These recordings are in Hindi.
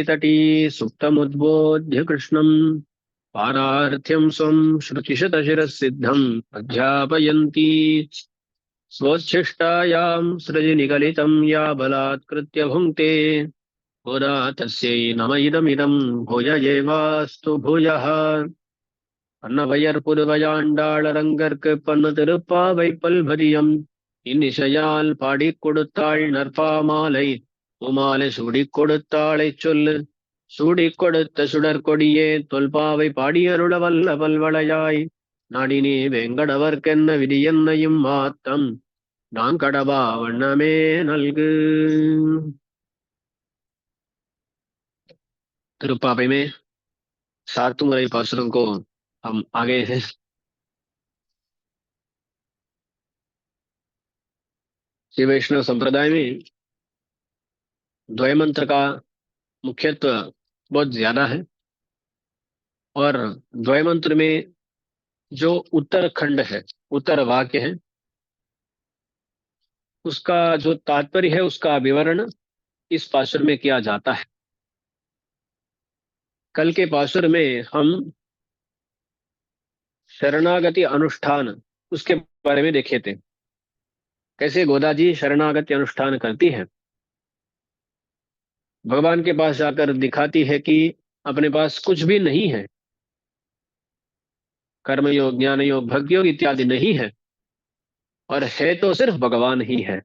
तटी सुप्तमुद्बोध्य कृष्णं पारार्थ्यं स्वं श्रुतिशतशिरःसिद्धम् अध्यापयन्ती स्वोच्छिष्टायां सृजनिगलितं या बलात्कृत्य भुङ्क्ते पुरा तस्यै नम इदमिदं भूय एवास्तु भूयः பன்னவையர் புதுவையாண்டாளரங்கற்கு பன்னு திருப்பாவை பல்பதியம் இன்னிசையால் பாடிக் கொடுத்தாள் நற்பாமாலை உமாலை சூடிக் கொடுத்தாளைச் சொல்லு சூடிக் கொடுத்த சுடற்கொடியே தொல்பாவை பாடியருள வல்ல பல்வளையாய் நாடினே வேங்கடவர்க்கென்ன விதியென்னையும் மாத்தம் நான் கடவா வண்ணமே நல்கு. திருப்பாவை में सातुमरई पासुरों को हम आगे हैं. श्री वैष्णव संप्रदाय में द्वय मंत्र का मुख्यत्व बहुत ज्यादा है और द्वय मंत्र में जो उत्तर खंड है, उत्तर वाक्य है, उसका जो तात्पर्य है उसका विवरण इस पासुर में किया जाता है. कल के पासुर में हम शरणागति अनुष्ठान उसके बारे में देखे थे. कैसे गोदा जी शरणागति अनुष्ठान करती है, भगवान के पास जाकर दिखाती है कि अपने पास कुछ भी नहीं है, कर्मयोग ज्ञान योग भक्ति योग इत्यादि नहीं है, और है तो सिर्फ भगवान ही है.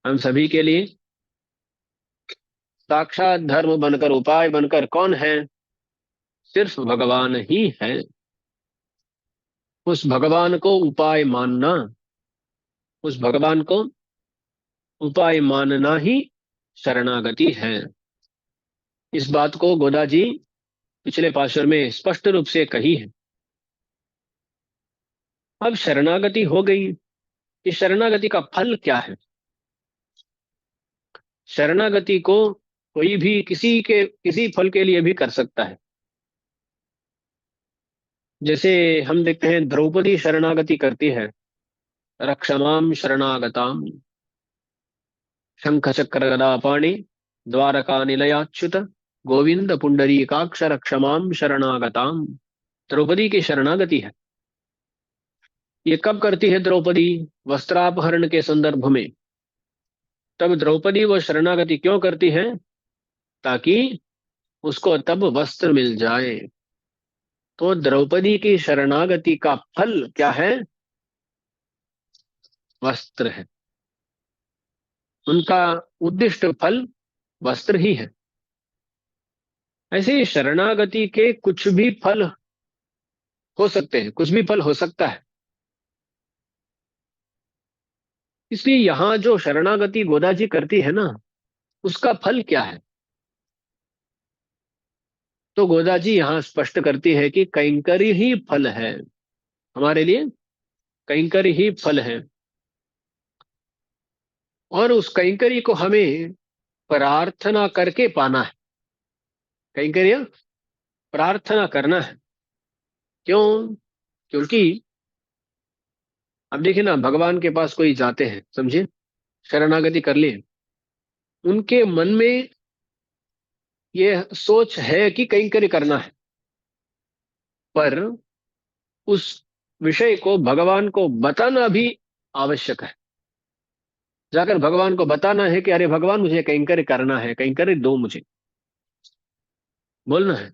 हम सभी के लिए साक्षात धर्म बनकर उपाय बनकर कौन है? सिर्फ भगवान ही है. उस भगवान को उपाय मानना, उस भगवान को उपाय मानना ही शरणागति है. इस बात को गोदा जी पिछले पाशुर में स्पष्ट रूप से कही है. अब शरणागति हो गई, इस शरणागति का फल क्या है? शरणागति को कोई भी किसी फल के लिए भी कर सकता है. जैसे हम देखते हैं द्रौपदी शरणागति करती है, रक्षमाम शरणागताम शंख चक्र गदा पाणि द्वारका निलयाच्युत गोविंद पुंडरीकाक्ष रक्षमाम शरणागताम. द्रौपदी की शरणागति है. ये कब करती है द्रौपदी? वस्त्रापहरण के संदर्भ में. तब द्रौपदी वो शरणागति क्यों करती है? ताकि उसको तब वस्त्र मिल जाए. तो द्रौपदी की शरणागति का फल क्या है? वस्त्र है. उनका उद्दिष्ट फल वस्त्र ही है. ऐसे ही शरणागति के कुछ भी फल हो सकते हैं, कुछ भी फल हो सकता है. इसलिए यहां जो शरणागति गोदा जी करती है ना, उसका फल क्या है? तो गोदा जी यहां स्पष्ट करती है कि कैंकरी ही फल है हमारे लिए. कैंकरी ही फल है और उस कैंकरी को हमें प्रार्थना करके पाना है. कैंकर्य प्रार्थना करना है. क्यों? क्योंकि अब देखिए ना, भगवान के पास कोई जाते हैं, समझिए, शरणागति कर लिए, उनके मन में ये सोच है कि कैंकर्य करना है, पर उस विषय को भगवान को बताना भी आवश्यक है. जाकर भगवान को बताना है कि अरे भगवान, मुझे कैंकर्य करना है, कैंकर्य दो मुझे. बोलना है,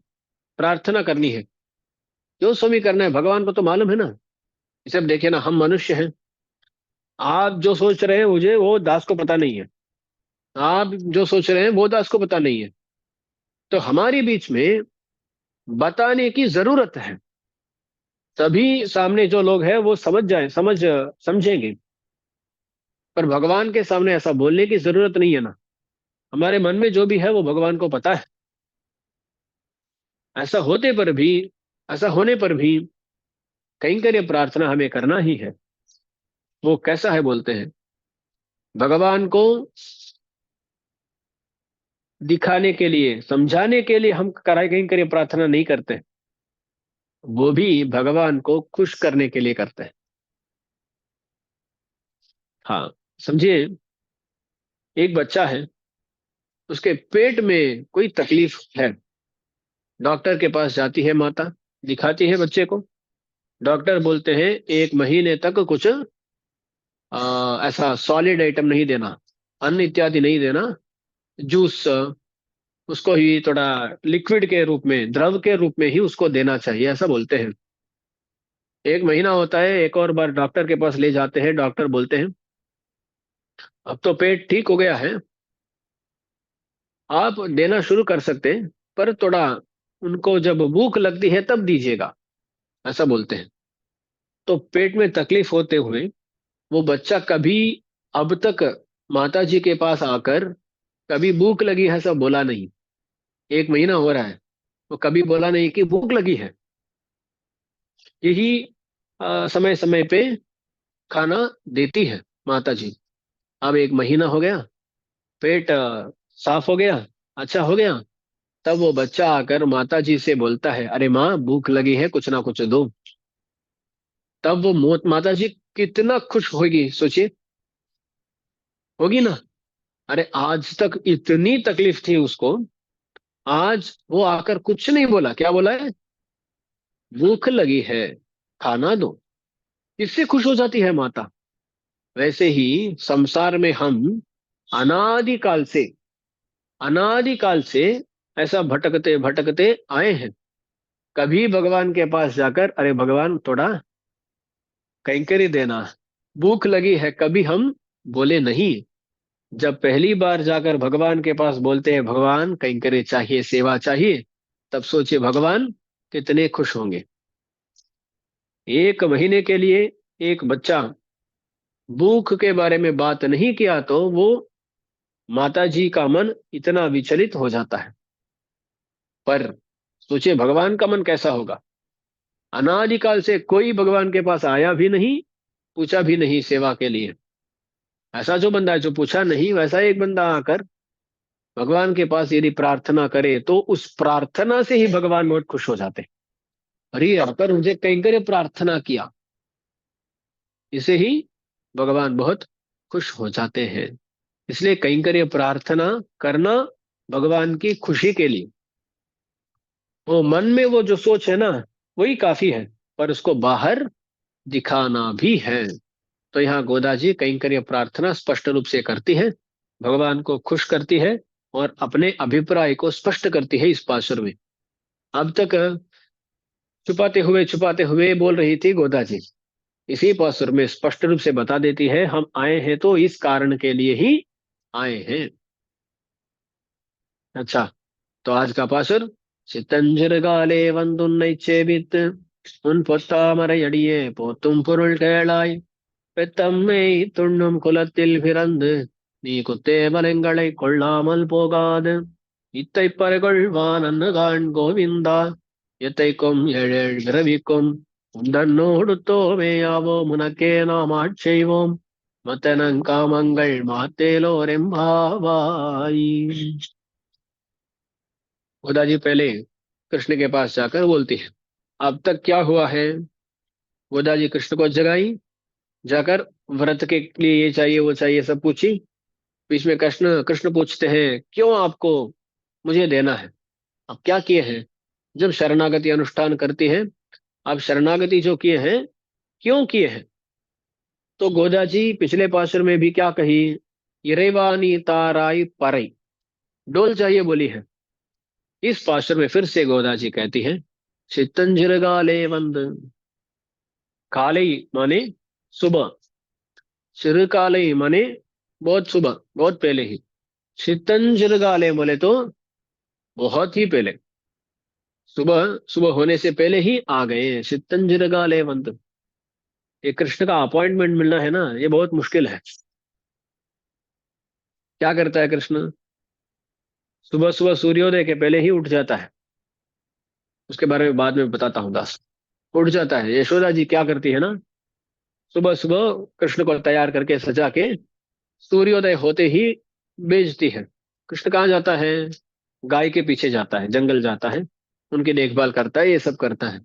प्रार्थना करनी है. क्यों स्वामी करना है? भगवान को तो मालूम है ना. इसे अब देखिए ना, हम मनुष्य हैं. आप जो सोच रहे हैं मुझे, वो दास को पता नहीं है. आप जो सोच रहे हैं वो दास को पता नहीं है. तो हमारे बीच में बताने की जरूरत है. तभी सामने जो लोग हैं वो समझ जाए, समझेंगे. पर भगवान के सामने ऐसा बोलने की जरूरत नहीं है ना. हमारे मन में जो भी है वो भगवान को पता है. ऐसा होते पर भी, ऐसा होने पर भी कैंकर्य प्रार्थना हमें करना ही है. वो कैसा है बोलते हैं, भगवान को दिखाने के लिए, समझाने के लिए हम कराए कैंकर्य प्रार्थना नहीं करते. वो भी भगवान को खुश करने के लिए करते हैं. हाँ, समझिए, एक बच्चा है, उसके पेट में कोई तकलीफ है। डॉक्टर के पास जाती है माता, दिखाती है बच्चे को। डॉक्टर बोलते हैं 1 महीने तक कुछ ऐसा सॉलिड आइटम नहीं देना, अन्न इत्यादि नहीं देना। जूस, उसको ही थोड़ा लिक्विड के रूप में, द्रव के रूप में ही उसको देना चाहिए, ऐसा बोलते हैं। 1 महीना होता है, एक और बार डॉक्टर के पास ले जाते हैं। डॉक्टर बोलते हैं अब तो पेट ठीक हो गया है, आप देना शुरू कर सकते हैं, पर थोड़ा उनको जब भूख लगती है तब दीजिएगा, ऐसा बोलते हैं। तो पेट में तकलीफ होते हुए वो बच्चा कभी अब तक माता जी के पास आकर कभी भूख लगी है सब बोला नहीं। 1 महीना हो रहा है, वो कभी बोला नहीं कि भूख लगी है। यही समय समय पे खाना देती है माता जी। अब 1 महीना हो गया, पेट साफ हो गया, अच्छा हो गया। तब वो बच्चा आकर माता जी से बोलता है अरे माँ भूख लगी है, कुछ ना कुछ दो। तब वो माता जी कितना खुश होगी सोचिए, होगी ना। अरे आज तक इतनी तकलीफ थी उसको, आज वो आकर कुछ नहीं बोला, क्या बोला है? भूख लगी है, खाना दो। इससे खुश हो जाती है माता। वैसे ही संसार में हम अनादिकाल से, अनादिकाल से ऐसा भटकते भटकते आए हैं। कभी भगवान के पास जाकर अरे भगवान थोड़ा कैंकरी देना, भूख लगी है, कभी हम बोले नहीं। जब पहली बार जाकर भगवान के पास बोलते हैं भगवान कैंकरी चाहिए, सेवा चाहिए, तब सोचिए भगवान कितने खुश होंगे। 1 महीने के लिए एक बच्चा भूख के बारे में बात नहीं किया तो वो माता जी का मन इतना विचलित हो जाता है। पर सोचिए भगवान का मन कैसा होगा। अनादिकाल से कोई भगवान के पास आया भी नहीं, पूछा भी नहीं सेवा के लिए। ऐसा जो बंदा है जो पूछा नहीं, वैसा एक बंदा आकर भगवान के पास यदि प्रार्थना करे तो उस प्रार्थना से ही भगवान बहुत खुश हो जाते हैं। अरे आकर मुझे कैंकर्य प्रार्थना किया, इसे ही भगवान बहुत खुश हो जाते हैं। इसलिए कैंकर्य प्रार्थना करना भगवान की खुशी के लिए, वो मन में वो जो सोच है ना, वही काफी है, पर उसको बाहर दिखाना भी है। तो यहाँ गोदा जी कैंकर्य प्रार्थना स्पष्ट रूप से करती है, भगवान को खुश करती है और अपने अभिप्राय को स्पष्ट करती है इस पासुर में। अब तक छुपाते हुए बोल रही थी गोदा जी, इसी पासुर में स्पष्ट रूप से बता देती है हम आए हैं तो इस कारण के लिए ही आए हैं। अच्छा, तो आज का पासुर, சித்தஞ்சிறுகாலே வந்துன்னை சேவித்து உன் பொத்தாமரையடியே போத்தும் பொருள் கேளாய் பெத்தம்மை துண்ணும் குலத்தில் பிறந்து நீ குத்தேவலங்களை கொள்ளாமல் போகாது இத்தை பறைகொள்வான் அன்னுகான் கோவிந்தா எத்தைக்கும் ஏழேழ் பிறவிக்கும் உந்தன்னோடு தோமேயாவோம் உனக்கே நாம் ஆட்செய்வோம் மத்தனங்காமங்கள் மாத்தேலோரெம்பாவாய்। गोदा जी पहले कृष्ण के पास जाकर बोलती है अब तक क्या हुआ है। गोदा जी कृष्ण को जगाई, जाकर व्रत के लिए ये चाहिए वो चाहिए सब पूछी। बीच में कृष्ण कृष्ण पूछते हैं क्यों आपको मुझे देना है, अब क्या किए हैं। जब शरणागति अनुष्ठान करती है, अब शरणागति जो किए हैं, क्यों किए हैं। तो गोदा जी पिछले पाशुर में भी क्या कही, इरेवानी ताराई परई, डोल चाहिए बोली है। इस पाशुर में फिर से गोदा जी कहती है चित्तंजिरगाले वंद। काले माने सुबह, चिरकाले माने बहुत सुबह, बहुत पहले ही। चित्तंजिरगाले बोले तो बहुत ही पहले, सुबह सुबह होने से पहले ही आ गए चित्तंजिरगाले वंद। ये कृष्ण का अपॉइंटमेंट मिलना है ना, ये बहुत मुश्किल है। क्या करता है कृष्ण, सुबह सुबह सूर्योदय के पहले ही उठ जाता है। उसके बारे में बाद में बताता हूँ दास। उठ जाता है, यशोदा जी क्या करती है ना, सुबह सुबह कृष्ण को तैयार करके सजा के सूर्योदय होते ही भेजती है। कृष्ण कहाँ जाता है, गाय के पीछे जाता है, जंगल जाता है, उनकी देखभाल करता है, ये सब करता है।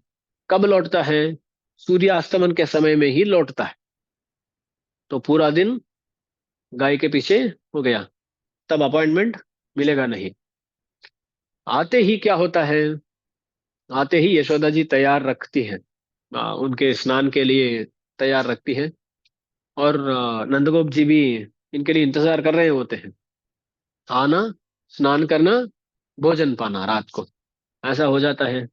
कब लौटता है, सूर्यास्तमन के समय में ही लौटता है। तो पूरा दिन गाय के पीछे हो गया, तब अपॉइंटमेंट मिलेगा नहीं। आते ही क्या होता है, आते ही यशोदा जी तैयार रखती है, उनके स्नान के लिए तैयार रखती है। और नंदगोप जी भी इनके लिए इंतजार कर रहे होते हैं। आना, स्नान करना, भोजन पाना रात को, ऐसा हो जाता है।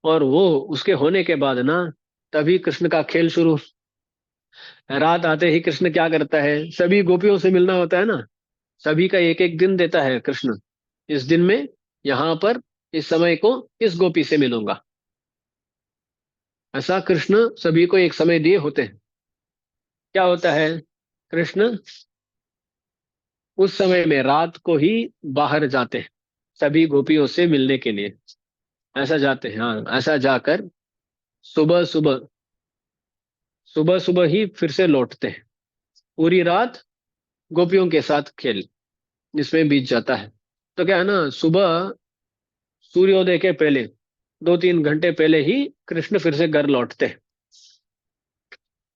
और वो उसके होने के बाद ना, तभी कृष्ण का खेल शुरू। रात आते ही कृष्ण क्या करता है, सभी गोपियों से मिलना होता है ना। सभी का एक एक दिन देता है कृष्ण। इस दिन में यहाँ पर इस समय को इस गोपी से मिलूंगा, ऐसा कृष्ण सभी को एक समय दिए होते हैं। क्या होता है, कृष्ण उस समय में रात को ही बाहर जाते हैं सभी गोपियों से मिलने के लिए। ऐसा जाते हैं, हाँ, ऐसा जाकर सुबह सुबह, सुबह सुबह ही फिर से लौटते हैं। पूरी रात गोपियों के साथ खेल जिसमें बीत जाता है। तो क्या है ना, सुबह सूर्योदय के पहले 2-3 घंटे पहले ही कृष्ण फिर से घर लौटते हैं।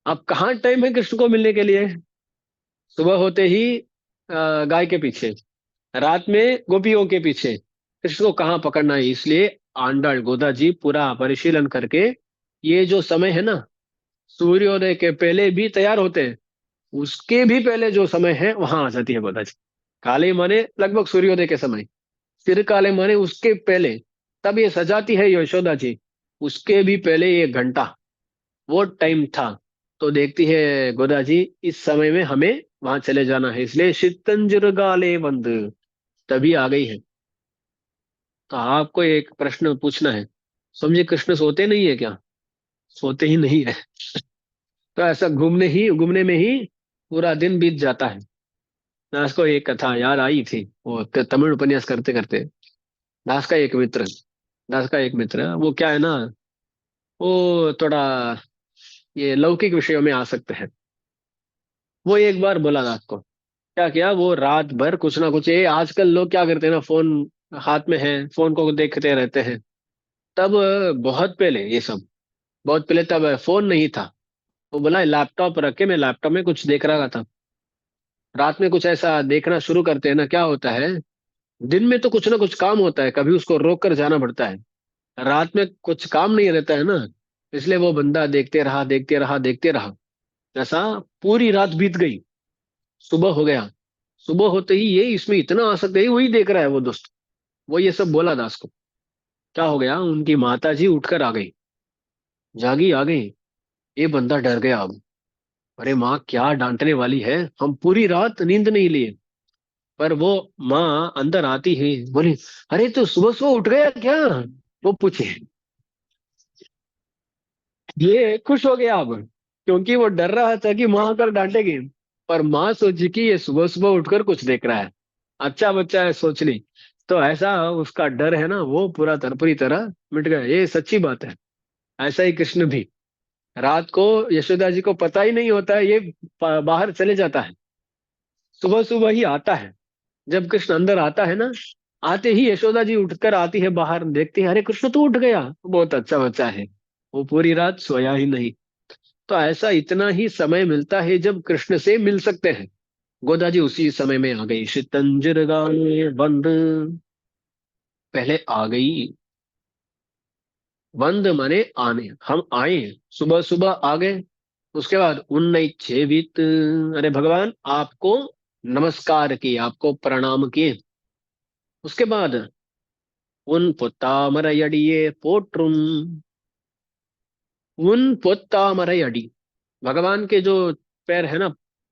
अब कहाँ टाइम है कृष्ण को मिलने के लिए, सुबह होते ही गाय के पीछे, रात में गोपियों के पीछे, कृष्ण को कहाँ पकड़ना है। इसलिए आंडाळ गोदा जी पूरा परिशीलन करके, ये जो समय है ना, सूर्योदय के पहले भी तैयार होते हैं, उसके भी पहले जो समय है वहां आ जाती है गोदा जी। काले माने लगभग सूर्योदय के समय, फिर काले माने उसके पहले, तब ये सजाती है यशोदा जी। उसके भी पहले 1 घंटा वो टाइम था। तो देखती है गोदा जी, इस समय में हमें वहां चले जाना है, इसलिए शीतंजर गाले बंद तभी आ गई है। तो आपको एक प्रश्न पूछना है, समझे, कृष्ण सोते नहीं है क्या? सोते ही नहीं है। तो ऐसा घूमने में ही पूरा दिन बीत जाता है। दास को एक कथा याद आई थी, वो तमिल उपन्यास करते करते। दास का एक मित्र, दास का एक मित्र, वो क्या है ना, वो थोड़ा ये लौकिक विषयों में आ सकते हैं। वो एक बार बोला दास को, क्या किया, वो रात भर कुछ ना कुछ, ये आजकल लोग क्या करते हैं ना, फोन हाथ में है, फोन को देखते रहते हैं। तब बहुत पहले ये सब, बहुत पहले तब फोन नहीं था। वो बोला लैपटॉप रख के मैं लैपटॉप में कुछ देख रहा था। रात में कुछ ऐसा देखना शुरू करते हैं ना, क्या होता है, दिन में तो कुछ ना कुछ काम होता है, कभी उसको रोक कर जाना पड़ता है। रात में कुछ काम नहीं रहता है ना, इसलिए वो बंदा देखते रहा देखते रहा देखते रहा। ऐसा पूरी रात बीत गई, सुबह हो गया। सुबह होते ही ये इसमें इतना आसक्त है, वही देख रहा है वो दोस्त। वो ये सब बोला दास को। क्या हो गया, उनकी माता जी उठकर आ गई, जागी आ गई। ये बंदा डर गया अब। अरे माँ क्या डांटने वाली है, हम पूरी रात नींद नहीं लिए। पर वो माँ अंदर आती ही बोली, अरे तू सुबह सुबह उठ गया क्या, वो पूछे। ये खुश हो गया अब, क्योंकि वो डर रहा था कि माँ आकर डांटेगी। पर माँ सोची कि ये सुबह सुबह उठकर कुछ देख रहा है, अच्छा बच्चा है सोच ली। तो ऐसा उसका डर है ना, वो पूरी तरह मिट गया। ये सच्ची बात है। ऐसा ही कृष्ण भी, रात को यशोदा जी को पता ही नहीं होता है, ये बाहर चले जाता है, सुबह सुबह ही आता है। जब कृष्ण अंदर आता है ना, आते ही यशोदा जी उठकर आती है बाहर, देखती है, अरे कृष्ण तू उठ गया, बहुत अच्छा बच्चा है। वो पूरी रात सोया ही नहीं। तो ऐसा इतना ही समय मिलता है जब कृष्ण से मिल सकते हैं। गोदा जी उसी समय में आ गई, शीतंजर गाने बंद, पहले आ गई। बंद माने आने, हम आए, सुबह सुबह आ गए। उसके बाद उन्नई छेवित, अरे भगवान आपको नमस्कार किए, आपको प्रणाम किए। उसके बाद उन पुत्तामरयडिये पोट्रुम, उन पुत्तामरयडी, भगवान के जो पैर है ना,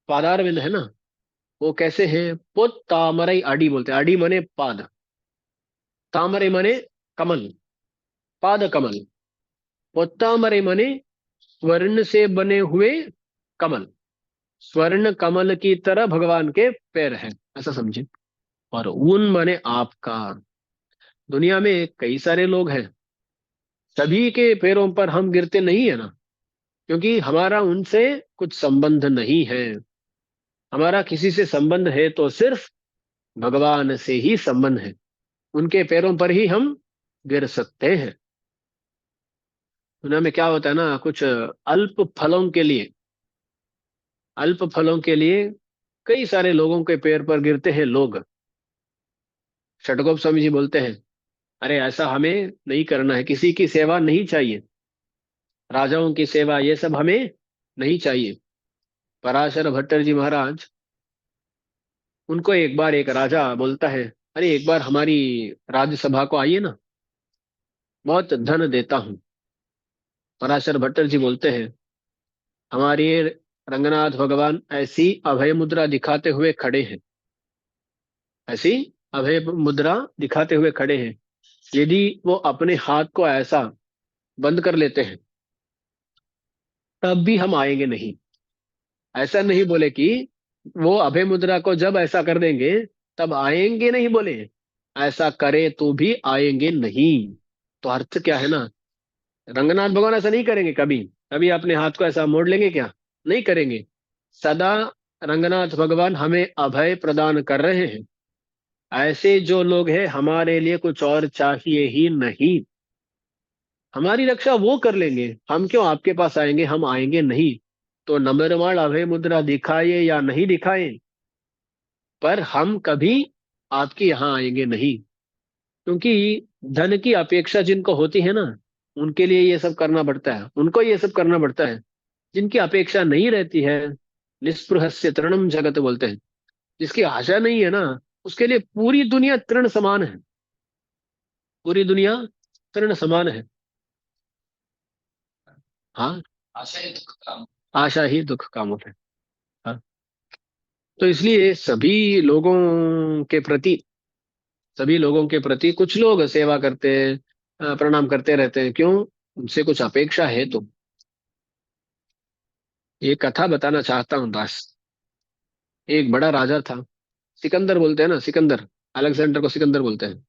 पादार विंद है ना, वो कैसे हैं, पुत्तामरई अडी बोलते हैं। अडी मने पाद, तामरे मने कमल, पाद कमल। पुत्तामरे मने स्वर्ण से बने हुए कमल, स्वर्ण कमल की तरह भगवान के पैर हैं, ऐसा समझे। और उन माने आपका, दुनिया में कई सारे लोग हैं, सभी के पैरों पर हम गिरते नहीं है ना, क्योंकि हमारा उनसे कुछ संबंध नहीं है। हमारा किसी से संबंध है तो सिर्फ भगवान से ही संबंध है, उनके पैरों पर ही हम गिर सकते हैं। दुनिया में क्या होता है ना, कुछ अल्प फलों के लिए कई सारे लोगों के पैर पर गिरते हैं लोग। षटकोप स्वामी जी बोलते हैं, अरे ऐसा हमें नहीं करना है, किसी की सेवा नहीं चाहिए, राजाओं की सेवा ये सब हमें नहीं चाहिए। पराशर भट्टर जी महाराज, उनको एक बार एक राजा बोलता है, अरे एक बार हमारी राज्यसभा को आइए ना, बहुत धन देता हूँ। पराशर भट्टर जी बोलते हैं, हमारे रंगनाथ भगवान ऐसी अभय मुद्रा दिखाते हुए खड़े हैं, ऐसी अभय मुद्रा दिखाते हुए खड़े हैं, यदि वो अपने हाथ को ऐसा बंद कर लेते हैं तब भी हम आएंगे नहीं। ऐसा नहीं बोले कि वो अभय मुद्रा को जब ऐसा कर देंगे तब आएंगे, नहीं बोले, ऐसा करे तो भी आएंगे नहीं। तो अर्थ क्या है ना, रंगनाथ भगवान ऐसा नहीं करेंगे कभी। कभी अपने हाथ को ऐसा मोड़ लेंगे क्या? नहीं करेंगे। सदा रंगनाथ भगवान हमें अभय प्रदान कर रहे हैं। ऐसे जो लोग हैं हमारे लिए कुछ और चाहिए ही नहीं। हमारी रक्षा वो कर लेंगे, हम क्यों आपके पास आएंगे, हम आएंगे नहीं। तो नम्रमाण अभय मुद्रा दिखाए या नहीं दिखाए, पर हम कभी आपके यहाँ आएंगे नहीं। क्योंकि धन की अपेक्षा जिनको होती है ना, उनके लिए ये सब करना पड़ता है, उनको ये सब करना पड़ता है। जिनकी अपेक्षा नहीं रहती है, निस्पृहस्य तृणम जगत बोलते हैं, जिसकी आशा नहीं है ना, उसके लिए पूरी दुनिया तृण समान है। पूरी दुनिया तृण समान है। हाँ, आशा ही दुख का मूल है। हाँ। तो इसलिए सभी लोगों के प्रति कुछ लोग सेवा करते हैं, प्रणाम करते रहते हैं, क्यों? उनसे कुछ अपेक्षा है तो। ये कथा बताना चाहता हूँ दास। एक बड़ा राजा था, सिकंदर बोलते हैं ना, सिकंदर, अलेक्जेंडर को सिकंदर बोलते हैं।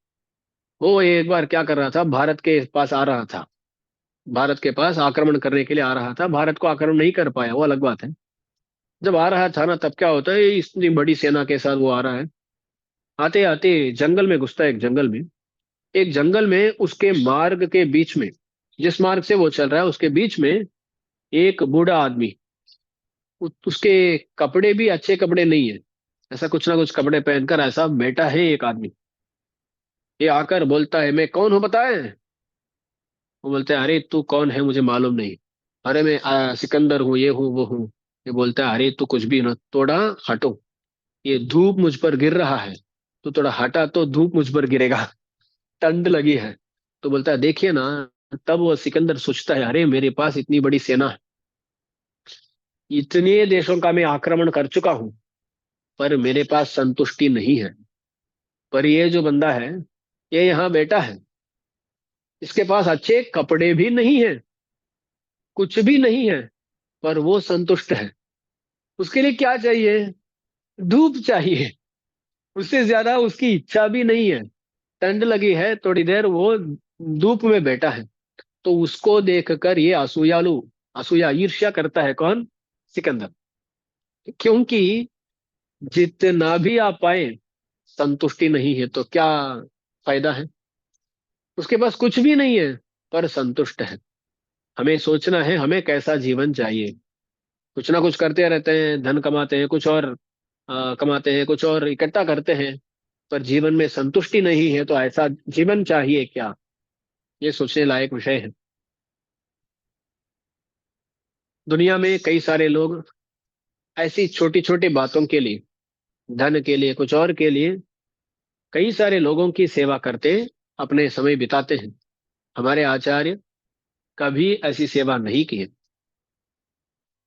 वो एक बार क्या कर रहा था, भारत के पास आ रहा था, भारत के पास आक्रमण करने के लिए आ रहा था। भारत को आक्रमण नहीं कर पाया, वो अलग बात है। जब आ रहा था ना, तब क्या होता है, इतनी बड़ी सेना के साथ वो आ रहा है। आते आते जंगल में घुसता है, एक जंगल में उसके मार्ग के बीच में, जिस मार्ग से वो चल रहा है उसके बीच में एक बूढ़ा आदमी, उसके कपड़े भी अच्छे कपड़े नहीं है, ऐसा कुछ ना कुछ कपड़े पहनकर ऐसा बैठा है एक आदमी। ये आकर बोलता है, मैं कौन हूँ पता है? वो बोलता है, अरे तू कौन है मुझे मालूम नहीं। अरे मैं सिकंदर हूँ, ये हूँ वो हूँ। ये बोलता है, अरे तू कुछ भी ना, थोड़ा हटो, ये धूप मुझ पर गिर रहा है, तो थोड़ा हटा तो धूप मुझ पर गिरेगा, ठंड लगी है। तो बोलता है, देखिए ना। तब वो सिकंदर सोचता है, अरे मेरे पास इतनी बड़ी सेना है, इतने देशों का मैं आक्रमण कर चुका हूं, पर मेरे पास संतुष्टि नहीं है। पर ये जो बंदा है, ये यहाँ बैठा है, इसके पास अच्छे कपड़े भी नहीं है, कुछ भी नहीं है, पर वो संतुष्ट है। उसके लिए क्या चाहिए? धूप चाहिए। उससे ज्यादा उसकी इच्छा भी नहीं है। ठंड लगी है, थोड़ी देर वो धूप में बैठा है। तो उसको देखकर ये असूयालु, असूया ईर्ष्या करता है, कौन? सिकंदर। क्योंकि जितना भी आप पाए, संतुष्टि नहीं है तो क्या फायदा है? उसके पास कुछ भी नहीं है, पर संतुष्ट है। हमें सोचना है हमें कैसा जीवन चाहिए। कुछ ना कुछ करते रहते हैं, धन कमाते हैं, कुछ और कमाते हैं, कुछ और इकट्ठा करते हैं, पर जीवन में संतुष्टि नहीं है, तो ऐसा जीवन चाहिए क्या? ये सोचने लायक विषय है। दुनिया में कई सारे लोग ऐसी छोटी छोटी बातों के लिए, धन के लिए, कुछ और के लिए, कई सारे लोगों की सेवा करते अपने समय बिताते हैं। हमारे आचार्य कभी ऐसी सेवा नहीं की है।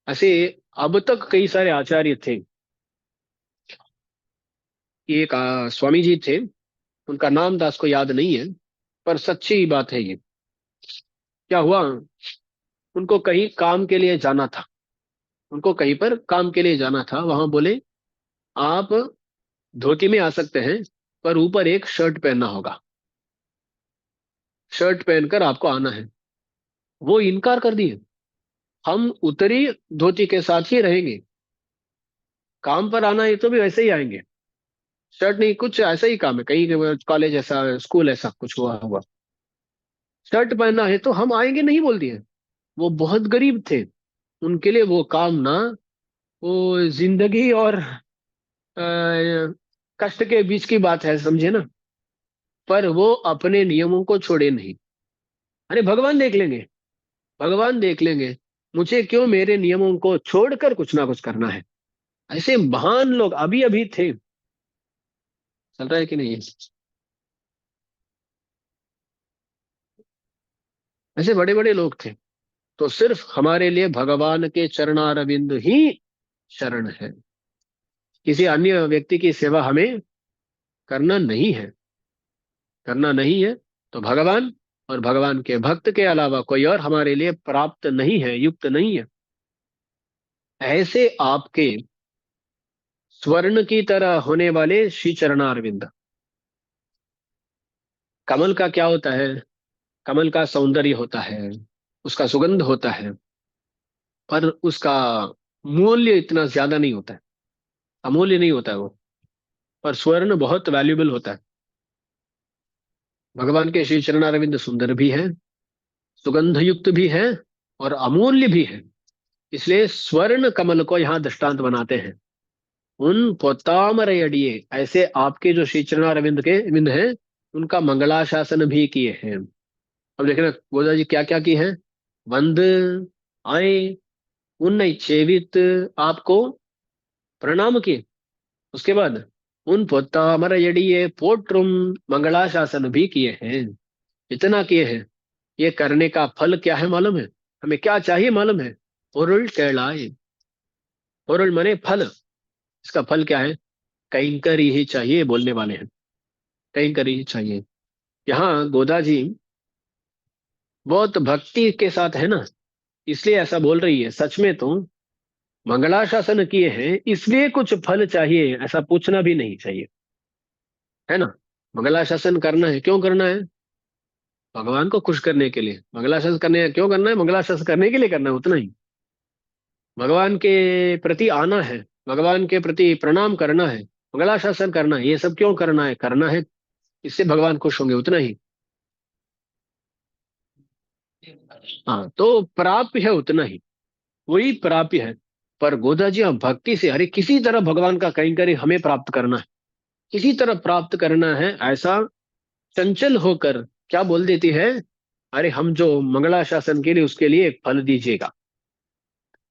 ऐसे अब तक कई सारे आचार्य थे। एक स्वामी जी थे, उनका नाम दास को याद नहीं है, पर सच्ची बात है ये। क्या हुआ, उनको कहीं काम के लिए जाना था, उनको कहीं पर काम के लिए जाना था। वहां बोले, आप धोती में आ सकते हैं, पर ऊपर एक शर्ट पहनना होगा, शर्ट पहनकर आपको आना है। वो इनकार कर दिए, हम उतरी धोती के साथ ही रहेंगे, काम पर आना है तो भी वैसे ही आएंगे। शर्ट नहीं, कुछ ऐसा ही काम है, कहीं कॉलेज ऐसा, स्कूल ऐसा कुछ हुआ हुआ, शर्ट पहनना है तो हम आएंगे नहीं बोल दिए। वो बहुत गरीब थे, उनके लिए वो काम ना, वो जिंदगी और कष्ट के बीच की बात है, समझे ना। पर वो अपने नियमों को छोड़े नहीं। अरे भगवान देख लेंगे, भगवान देख लेंगे, मुझे क्यों मेरे नियमों को छोड़कर कुछ ना कुछ करना है। ऐसे महान लोग अभी अभी थे। चल रहा है कि नहीं? ऐसे बड़े बड़े लोग थे। तो सिर्फ हमारे लिए भगवान के चरणारविंद ही शरण है। किसी अन्य व्यक्ति की सेवा हमें करना नहीं है, करना नहीं है। तो भगवान और भगवान के भक्त के अलावा कोई और हमारे लिए प्राप्त नहीं है, युक्त नहीं है। ऐसे आपके स्वर्ण की तरह होने वाले श्री चरणारविंद। कमल का क्या होता है? कमल का सौंदर्य होता है, उसका सुगंध होता है, पर उसका मूल्य इतना ज्यादा नहीं होता है, अमूल्य नहीं होता है वो। पर स्वर्ण बहुत वैल्यूबल होता है। भगवान के श्री चरणारविंद सुंदर भी है, सुगंध युक्त भी है, और अमूल्य भी है। इसलिए स्वर्ण कमल को यहाँ दृष्टांत बनाते हैं। उन पोतामरयडिये, ऐसे आपके जो श्री चरणारविंद के विंद हैं, उनका मंगलाशासन भी किए हैं। अब देखना गोदा जी क्या क्या की है। वंद आए, उन छेवित, आपको प्रणाम किए। उसके बाद उन पोतामरयडिये पोट्रुम, मंगलाशासन भी किए हैं। इतना किए हैं। ये करने का फल क्या है मालूम है? हमें क्या चाहिए मालूम है? पोरुल कहलाए। पोरुल मने फल। इसका फल क्या है? कैंकरी ही चाहिए, बोलने वाले हैं। कैंकरी ही चाहिए। यहाँ गोदा जी बहुत भक्ति के साथ है ना, इसलिए ऐसा बोल रही है। सच में तो मंगलाशासन किए हैं, इसलिए कुछ फल चाहिए ऐसा पूछना भी नहीं चाहिए, है ना। मंगलाशासन करना है, क्यों करना है? भगवान को खुश करने के लिए। मंगलाशासन करने क्यों करना है? मंगलाशासन करने के लिए करना है, उतना ही। भगवान के प्रति आना है, भगवान के प्रति प्रणाम करना है, मंगलाशासन करना है, ये सब क्यों करना है? करना है, इससे भगवान खुश होंगे, उतना ही। हाँ, तो प्राप्य है उतना ही, वही प्राप्य है। पर गोदा जी हम भक्ति से, अरे किसी तरह भगवान का कैंकर्य हमें प्राप्त करना है, किसी तरह प्राप्त करना है, ऐसा चंचल होकर क्या बोल देती है? अरे हम जो मंगलाशासन के लिए, उसके लिए एक फल दीजिएगा।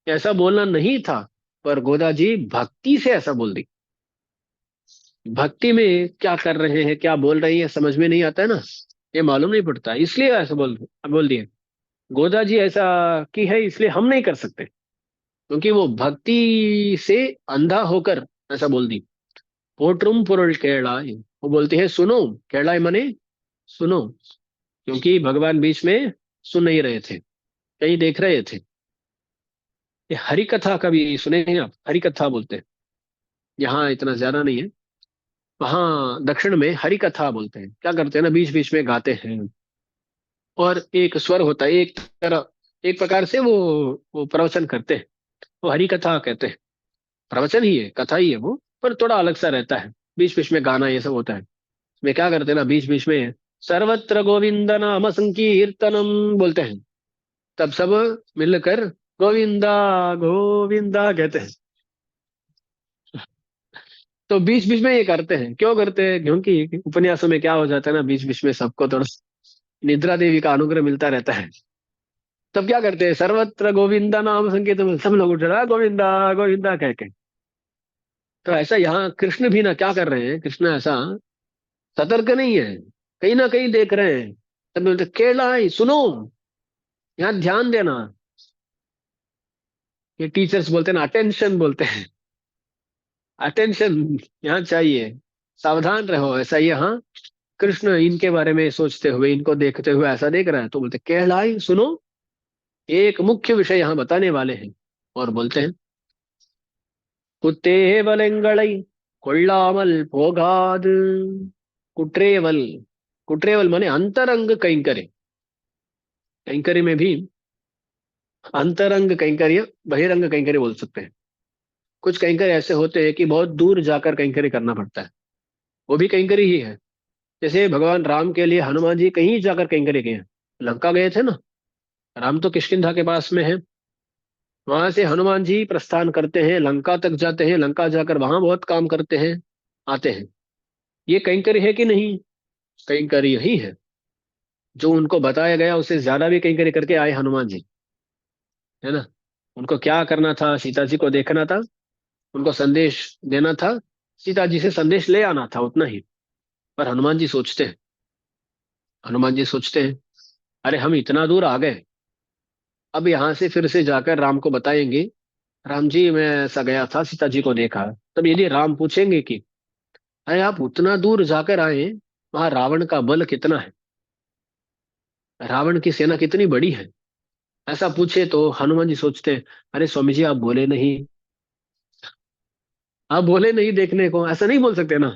ऐसा बोलना नहीं था, पर गोदा जी भक्ति से ऐसा बोल दी। भक्ति में क्या कर रहे हैं, क्या बोल रही है, समझ में नहीं आता है ना, ये मालूम नहीं पड़ता, इसलिए ऐसा बोल दिए। गोदा जी ऐसा की है, इसलिए हम नहीं कर सकते, क्योंकि वो भक्ति से अंधा होकर ऐसा बोल दी। पोट्रुम पुरुल केळाय, वो बोलती है सुनो। केळाय मने सुनो, क्योंकि भगवान बीच में सुन नहीं रहे थे, कहीं देख रहे थे। ये हरि कथा कभी सुने हैं आप? हरि कथा बोलते हैं, यहाँ इतना ज्यादा नहीं है। वहाँ दक्षिण में हरि कथा बोलते हैं। क्या करते हैं ना, बीच बीच में गाते हैं, और एक स्वर होता है, एक तरह, एक प्रकार से वो प्रवचन करते हैं। वो हरि कथा कहते हैं। प्रवचन ही है, कथा ही है वो, पर थोड़ा अलग सा रहता है। बीच बीच में गाना ये सब होता है। इसमें क्या करते हैं ना, बीच बीच में सर्वत्र गोविंद नाम संकीर्तनम बोलते हैं। तब सब मिलकर गोविंदा गोविंदा कहते हैं। तो बीच बीच में ये करते हैं, क्यों करते हैं? क्योंकि उपन्यासों में क्या हो जाता है ना, बीच बीच में सबको थोड़ा निद्रा देवी का अनुग्रह मिलता रहता है। तब क्या करते हैं, सर्वत्र गोविंदा नाम संकीर्तन, सब लोग उठ रहा गोविंदा गोविंदा कह के। तो ऐसा यहाँ कृष्ण भी ना क्या कर रहे हैं, कृष्ण ऐसा सतर्क नहीं है, कहीं ना कहीं देख रहे हैं। तब बोलते केला सुनो, यहाँ ध्यान देना। ये टीचर्स बोलते हैं ना, अटेंशन बोलते हैं। अटेंशन यहाँ चाहिए, सावधान रहो। ऐसा ही यहाँ कृष्ण इनके बारे में सोचते हुए, इनको देखते हुए ऐसा देख रहा है, तो बोलते कहलाई सुनो। एक मुख्य विषय यहाँ बताने वाले हैं, और बोलते हैं कुत्तेवलंगड़ई कोल्लामल पोगाद। कुट्रेवल, कुट्रेवल माने अंतरंग कैंकर्य। कैंकर्य में भी अंतरंग कैंकर्य, बहिरंग कैंकर्य बोल सकते हैं। कुछ कैंकर्य ऐसे होते हैं कि बहुत दूर जाकर कैंकर्य करना पड़ता है, वो भी कैंकर्य ही है। जैसे भगवान राम के लिए हनुमान जी कहीं जाकर कैंकर्य गए हैं। लंका गए थे ना, राम तो किष्किंधा के पास में है। वहां से हनुमान जी प्रस्थान करते हैं, लंका तक जाते हैं, लंका जाकर वहां बहुत काम करते हैं, आते हैं। ये कैंकर्य है कि नहीं? कहीं कर यही है, जो उनको बताया गया उससे ज्यादा भी कहीं करके आए हनुमान जी, है ना। उनको क्या करना था, सीता जी को देखना था, उनको संदेश देना था, सीता जी से संदेश ले आना था, उतना ही। पर हनुमान जी सोचते हैं, अरे हम इतना दूर आ गए, अब यहाँ से फिर से जाकर राम को बताएंगे, राम जी मैं ऐसा गया था, सीता जी को देखा। तब यदि राम पूछेंगे कि अरे आप उतना दूर जाकर आए, वहां रावण का बल कितना है, रावण की सेना कितनी बड़ी है, ऐसा पूछे तो हनुमान जी सोचते हैं, अरे स्वामी जी आप बोले नहीं, आप बोले नहीं देखने को, ऐसा नहीं बोल सकते ना।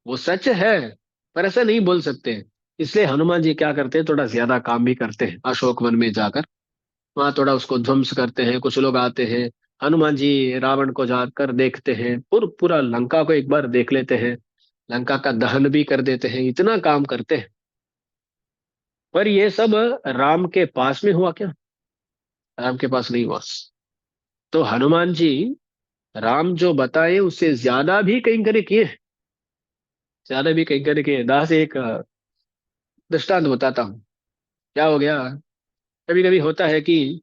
वो सच है, पर ऐसा नहीं बोल सकते। इसलिए हनुमान जी क्या करते हैं, थोड़ा ज्यादा काम भी करते हैं अशोक वन में जाकर, वहां थोड़ा उसको ध्वंस करते हैं। कुछ लोग आते हैं, हनुमान जी रावण को जाकर देखते हैं, पूरा लंका को एक बार देख लेते हैं, लंका का दहन भी कर देते हैं, इतना काम करते हैं। पर ये सब राम के पास में हुआ क्या, राम के पास नहीं हुआ। तो हनुमान जी राम जो बताए उससे ज्यादा भी कहीं करे किए, ज्यादा भी कहीं करे किए। दास एक दृष्टांत बताता हूँ। क्या हो गया, कभी कभी होता है कि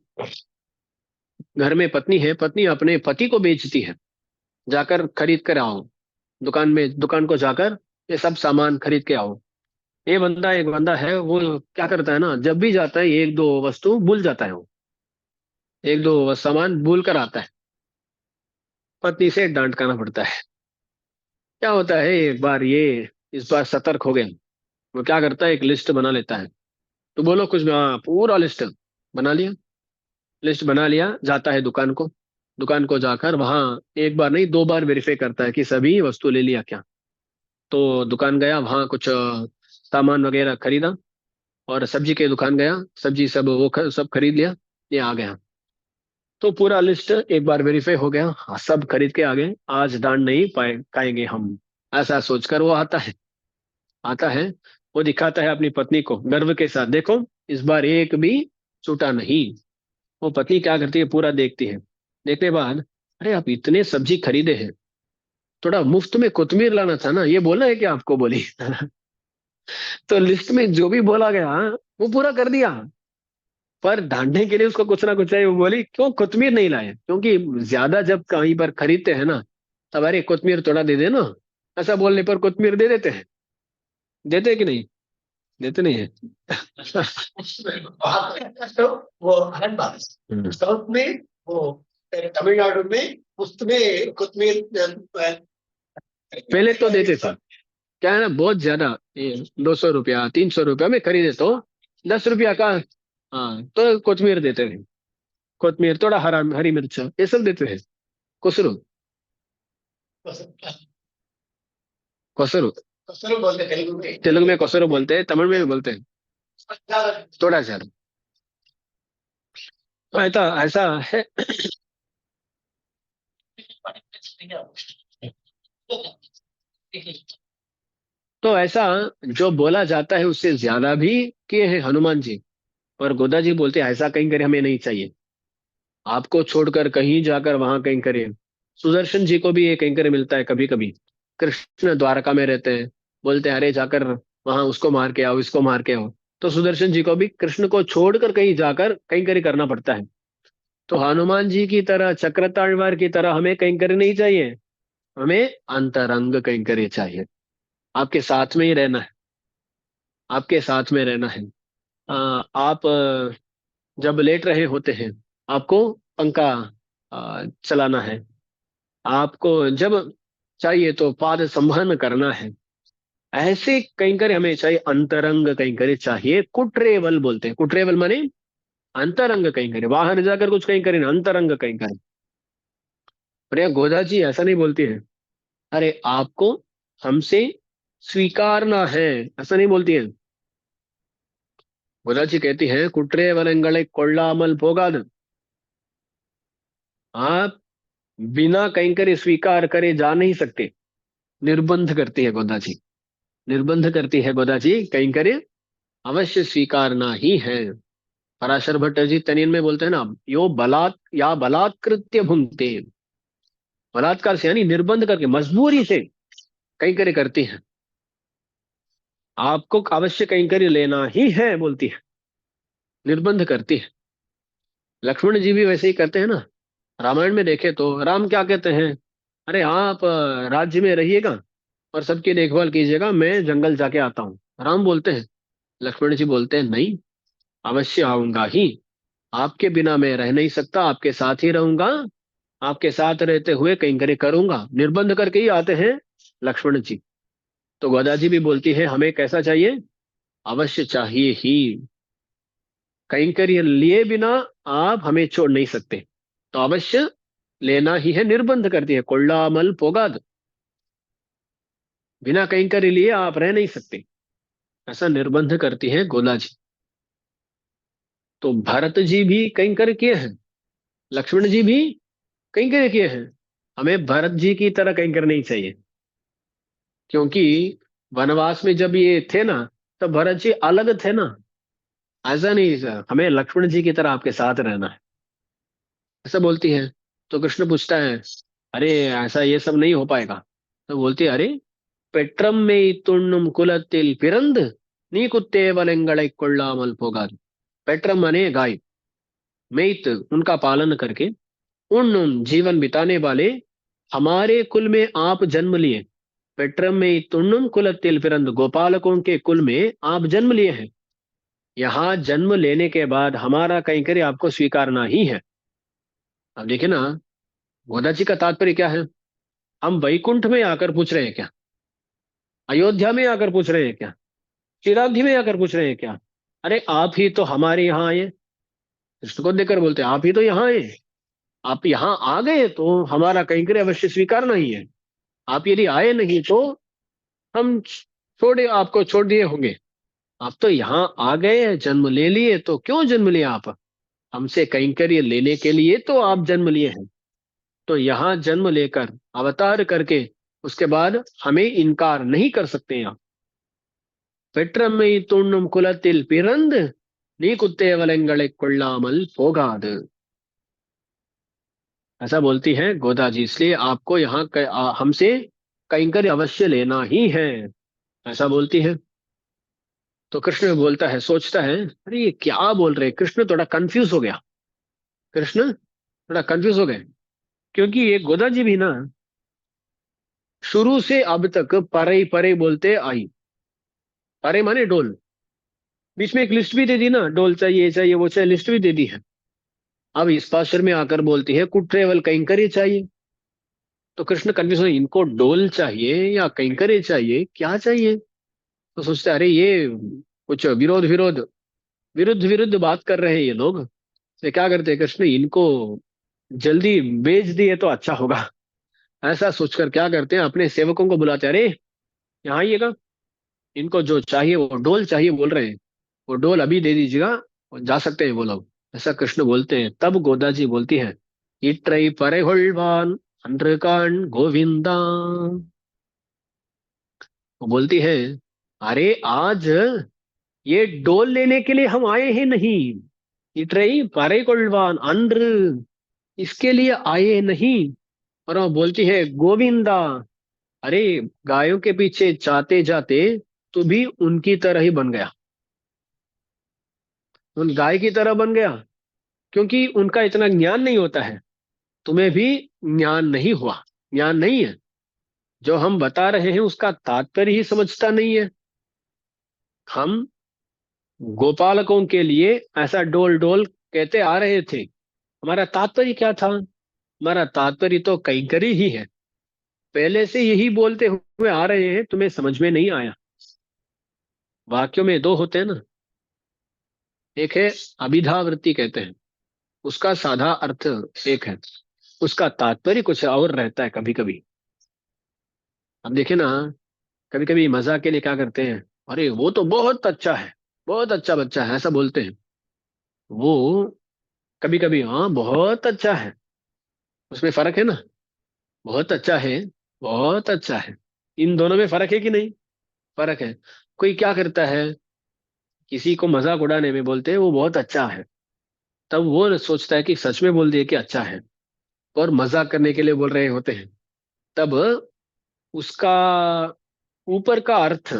घर में पत्नी है, पत्नी अपने पति को बेचती है, जाकर खरीद कर आओ, दुकान को जाकर ये सब सामान खरीद के आओ। एक बंदा है, वो क्या करता है ना, जब भी जाता है एक दो वस्तु भूल जाता है वो, एक दो सामान भूल कर आता है, पत्नी से डांट खाना पड़ता है। क्या होता है, एक बार ये इस बार सतर्क हो गया, वो क्या करता है, एक लिस्ट बना लेता है। तो बोलो कुछ भी, हाँ पूरा लिस्ट बना लिया, लिस्ट बना लिया, जाता है दुकान को जाकर वहां एक बार नहीं दो बार वेरीफाई करता है कि सभी वस्तु ले लिया क्या। तो दुकान गया, वहां कुछ सामान वगैरह खरीदा, और सब्जी के दुकान गया, सब्जी सब सब खरीद लिया, ये आ गया। तो पूरा लिस्ट एक बार वेरीफाई हो गया, हाँ, सब खरीद के आ गए, आज डांट नहीं पाए खाएंगे हम, ऐसा सोचकर वो आता है, वो दिखाता है अपनी पत्नी को गर्व के साथ, देखो इस बार एक भी छूटा नहीं। वो पत्नी क्या करती है, पूरा देखती है, देखने बाद, अरे आप इतने सब्जी खरीदे हैं, थोड़ा मुफ्त में कोतमीर लाना था ना, ये बोलना है कि आपको बोली। तो लिस्ट में जो भी बोला गया वो पूरा कर दिया, पर ढांढने के लिए उसको कुछ ना कुछ चाहिए। वो बोली क्यों कोतमीर नहीं लाए, क्योंकि ज्यादा जब कहीं पर खरीदते हैं ना, तब अरे कोतमीर थोड़ा दे देना, ऐसा बोलने पर कोतमीर दे देते हैं, देते हैं कि नहीं, देते नहीं है। तो वो अलग बात है। साउथ में वो तमिलनाडु में उसमें कोतमीर पहले तो देते थे, क्या है ना, बहुत ज्यादा, 200 रुपया 300 रुपया में खरीदे तो 10 रुपया का, हाँ तो कोतमीर देते थे, कोतमीर थोड़ा हरी मिर्च ये सब देते हैं। कुसरू, कोसरू, कसर बोलते तेलुगु में। तेलुगु में कोसरू बोलते हैं, तमिल में भी बोलते हैं, थोड़ा सा। तो ऐसा ऐसा है। तो ऐसा जो बोला जाता है उससे ज्यादा भी किए हैं हनुमान जी। और गोदा जी बोलते हैं ऐसा कहीं करे हमें नहीं चाहिए, आपको छोड़कर कहीं जाकर वहां कहीं करे। सुदर्शन जी को भी ये कहीं करे मिलता है कभी कभी, कृष्ण द्वारका में रहते हैं, बोलते हैं अरे जाकर वहां उसको मार के आओ, इसको मार के आओ। तो सुदर्शन जी को भी कृष्ण को छोड़कर कहीं जाकर कहीं करे करना पड़ता है। तो हनुमान जी की तरह, चक्रताழ்वार की तरह हमें कहीं करे नहीं चाहिए, हमें अंतरंग कहीं करे चाहिए, आपके साथ में ही रहना है, आपके साथ में रहना है। आप जब लेट रहे होते हैं, आपको पंखा चलाना है, आपको जब चाहिए तो पाद संवहन करना है। ऐसे कहीं करे हमें चाहिए, अंतरंग कहीं करे चाहिए, कुट्रेवल बोलते हैं, कुट्रेवल माने अंतरंग कहीं करे, बाहर जाकर कुछ कहीं करे ना, अंतरंग कहीं करे। प्रिया गोदा जी ऐसा नहीं बोलती है, अरे आपको हमसे स्वीकारना है, ऐसा नहीं बोलती है। गोदा जी कहती है कुट्रे वलंगले कोल्लामल पोगाद, आप बिना कहीं करे स्वीकार करे जा नहीं सकते, निर्बंध करती है गोदा जी, निर्बंध करती है गोदा जी, कहीं करे अवश्य स्वीकारना ही है। पराशर भट्ट जी तनियन में बोलते हैं ना, यो बलात्कृत्य भुंक्ते, बलात्कार से यानी निर्बंध करके, मजबूरी से कहीं करे करती है। आपको अवश्य कैंकर्य लेना ही है बोलती है, निर्बंध करती है। लक्ष्मण जी भी वैसे ही करते हैं ना। रामायण में देखे तो राम क्या कहते हैं, अरे आप राज्य में रहिएगा और सबकी देखभाल कीजिएगा, मैं जंगल जाके आता हूँ, राम बोलते हैं। लक्ष्मण जी बोलते हैं नहीं, अवश्य आऊंगा ही, आपके बिना मैं रह नहीं सकता, आपके साथ ही रहूंगा, आपके साथ रहते हुए कैंकर्य करूंगा, निर्बंध करके ही आते हैं लक्ष्मण जी। तो गोदा जी भी बोलती है हमें कैसा चाहिए, अवश्य चाहिए ही, कैंकर्य लिए बिना आप हमें छोड़ नहीं सकते, तो अवश्य लेना ही है, निर्बंध करती है, कोल्लामल पोगाद, बिना कैंकर्य लिए आप रह नहीं सकते, ऐसा निर्बंध करती है गोदा जी। तो भरत जी भी कैंकर्य किए हैं, लक्ष्मण जी भी कैंकर्य किए हैं, हमें भरत जी की तरह कैंकर्य नहीं चाहिए। क्योंकि वनवास में जब ये थे ना, तो भरत जी अलग थे ना, ऐसा नहीं सर, हमें लक्ष्मण जी की तरह आपके साथ रहना है, ऐसा बोलती है। तो कृष्ण पूछता है अरे ऐसा ये सब नहीं हो पाएगा। तो बोलती है अरे பெற்றம் மேய் துண்ணும் குலத்தில் பிறந்து நீ कुत्तेवलंगड़ை கொள்ளாமல் போகாது। पेट्रम माने गाय, मेत उनका पालन करके, उन जीवन बिताने वाले हमारे कुल में आप जन्म लिए। पेट्रम में तुन्नुम कुलத்தில் पिरंद, गोपालकों के कुल में आप जन्म लिए हैं, यहाँ जन्म लेने के बाद हमारा कैंकर्य आपको स्वीकारना ही है। अब देखिए ना, गोदा जी का तात्पर्य क्या है, हम वैकुंठ में आकर पूछ रहे हैं क्या, अयोध्या में आकर पूछ रहे हैं क्या, चिराद्धि में आकर पूछ रहे हैं क्या, अरे आप ही तो हमारे यहाँ आए, कृष्ण को देखकर बोलते हैं आप ही तो यहाँ आए, आप यहाँ आ गए तो हमारा कैंकर्य अवश्य स्वीकार नहीं है, आप यदि आए नहीं तो हम छोड़े, आपको छोड़ दिए होंगे, आप तो यहाँ आ गए, जन्म ले लिए, तो क्यों जन्म लिया आप, हमसे कैंकर्य लेने के लिए तो आप जन्म लिए हैं, तो यहाँ जन्म लेकर अवतार करके उसके बाद हमें इनकार नहीं कर सकते आप। பெற்றம்மை துண்ணும் குலத்தில் பிறந்து நீ कुत्तेवलंगड़े கொள்ளாமல் போகாது, ऐसा बोलती है गोदा जी, इसलिए आपको यहाँ हमसे कैंकर्य अवश्य लेना ही है, ऐसा बोलती है। तो कृष्ण बोलता है, सोचता है अरे ये क्या बोल रहे हैं, कृष्ण थोड़ा कंफ्यूज हो गया, कृष्ण थोड़ा कंफ्यूज हो गए। क्योंकि ये गोदा जी भी ना शुरू से अब तक परे परे बोलते आई, परे माने डोल, बीच में एक लिस्ट भी दे दी ना, डोल चाहिए चाहिए वो चाहिए, लिस्ट भी दे दी है। अब इस पाश्चर में आकर बोलती है कुट्रेवल कैंकर्य चाहिए। तो कृष्ण कंफ्यूज, इनको डोल चाहिए या कैंकर्य चाहिए, क्या चाहिए। तो सोचते अरे ये कुछ विरोध विरोध, विरुद्ध विरुद्ध बात कर रहे हैं ये लोग, तो क्या करते हैं कृष्ण, इनको जल्दी बेच दिए तो अच्छा होगा, ऐसा सोचकर क्या करते हैं अपने सेवकों को बुलाते हैं, अरे यहाँ आइएगा, इनको जो चाहिए वो डोल चाहिए बोल रहे हैं, वो डोल अभी दे दीजिएगा और जा सकते हैं वो लोग, ऐसा कृष्ण बोलते हैं। तब गोदा जी बोलती है इट्रै परेगொள்வான் அன்று காண் गोविंदा, वो बोलती है अरे आज ये डोल लेने के लिए हम आए हैं नहीं, इट्रै परेगொள்வான் अன்று, इसके लिए आए नहीं। और वो बोलती है गोविंदा, अरे गायों के पीछे जाते जाते तू भी उनकी तरह ही बन गया, उन गाय की तरह बन गया, क्योंकि उनका इतना ज्ञान नहीं होता है, तुम्हें भी ज्ञान नहीं हुआ, ज्ञान नहीं है, जो हम बता रहे हैं उसका तात्पर्य ही समझता नहीं है। हम गोपालकों के लिए ऐसा डोल डोल कहते आ रहे थे, हमारा तात्पर्य क्या था, हमारा तात्पर्य तो कैंकरी ही है, पहले से यही बोलते हुए आ रहे हैं, तुम्हें समझ में नहीं आया। वाक्यों में दो होते हैं ना, एक है अभिधावृत्ति कहते हैं, उसका साधा अर्थ एक है, उसका तात्पर्य कुछ और रहता है कभी कभी। अब देखे ना, कभी कभी मजाक के लिए क्या करते हैं, अरे वो तो बहुत अच्छा है, बहुत अच्छा बच्चा है, ऐसा बोलते हैं। वो कभी कभी हाँ बहुत अच्छा है, उसमें फर्क है ना, बहुत अच्छा है, बहुत अच्छा है, इन दोनों में फर्क है कि नहीं, फर्क है। कोई क्या करता है, किसी को मजाक उड़ाने में बोलते हैं वो बहुत अच्छा है, तब वो सोचता है कि सच में बोल दिए कि अच्छा है, और मजाक करने के लिए बोल रहे होते हैं, तब उसका ऊपर का अर्थ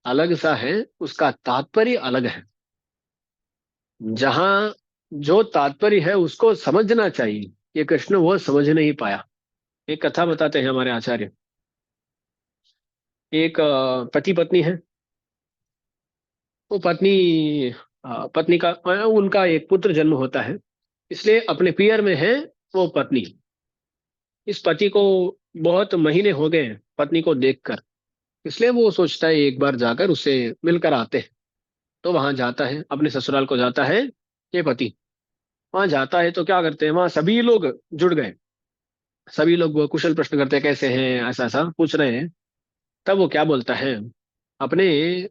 अलग सा है, उसका तात्पर्य अलग है। जहां जो तात्पर्य है उसको समझना चाहिए, ये कृष्ण वो समझ नहीं पाया। एक कथा बताते हैं हमारे आचार्य। एक पति पत्नी है। वो पत्नी पत्नी का उनका एक पुत्र जन्म होता है, इसलिए अपने पियर में है वो पत्नी। इस पति को बहुत महीने हो गए हैं पत्नी को देखकर, इसलिए वो सोचता है एक बार जाकर उससे मिलकर आते हैं। तो वहां जाता है, अपने ससुराल को जाता है ये पति। वहां जाता है तो क्या करते हैं, वहां सभी लोग जुड़ गए। सभी लोग वो कुशल प्रश्न करते हैं, कैसे हैं, ऐसा ऐसा पूछ रहे हैं। तब वो क्या बोलता है, अपने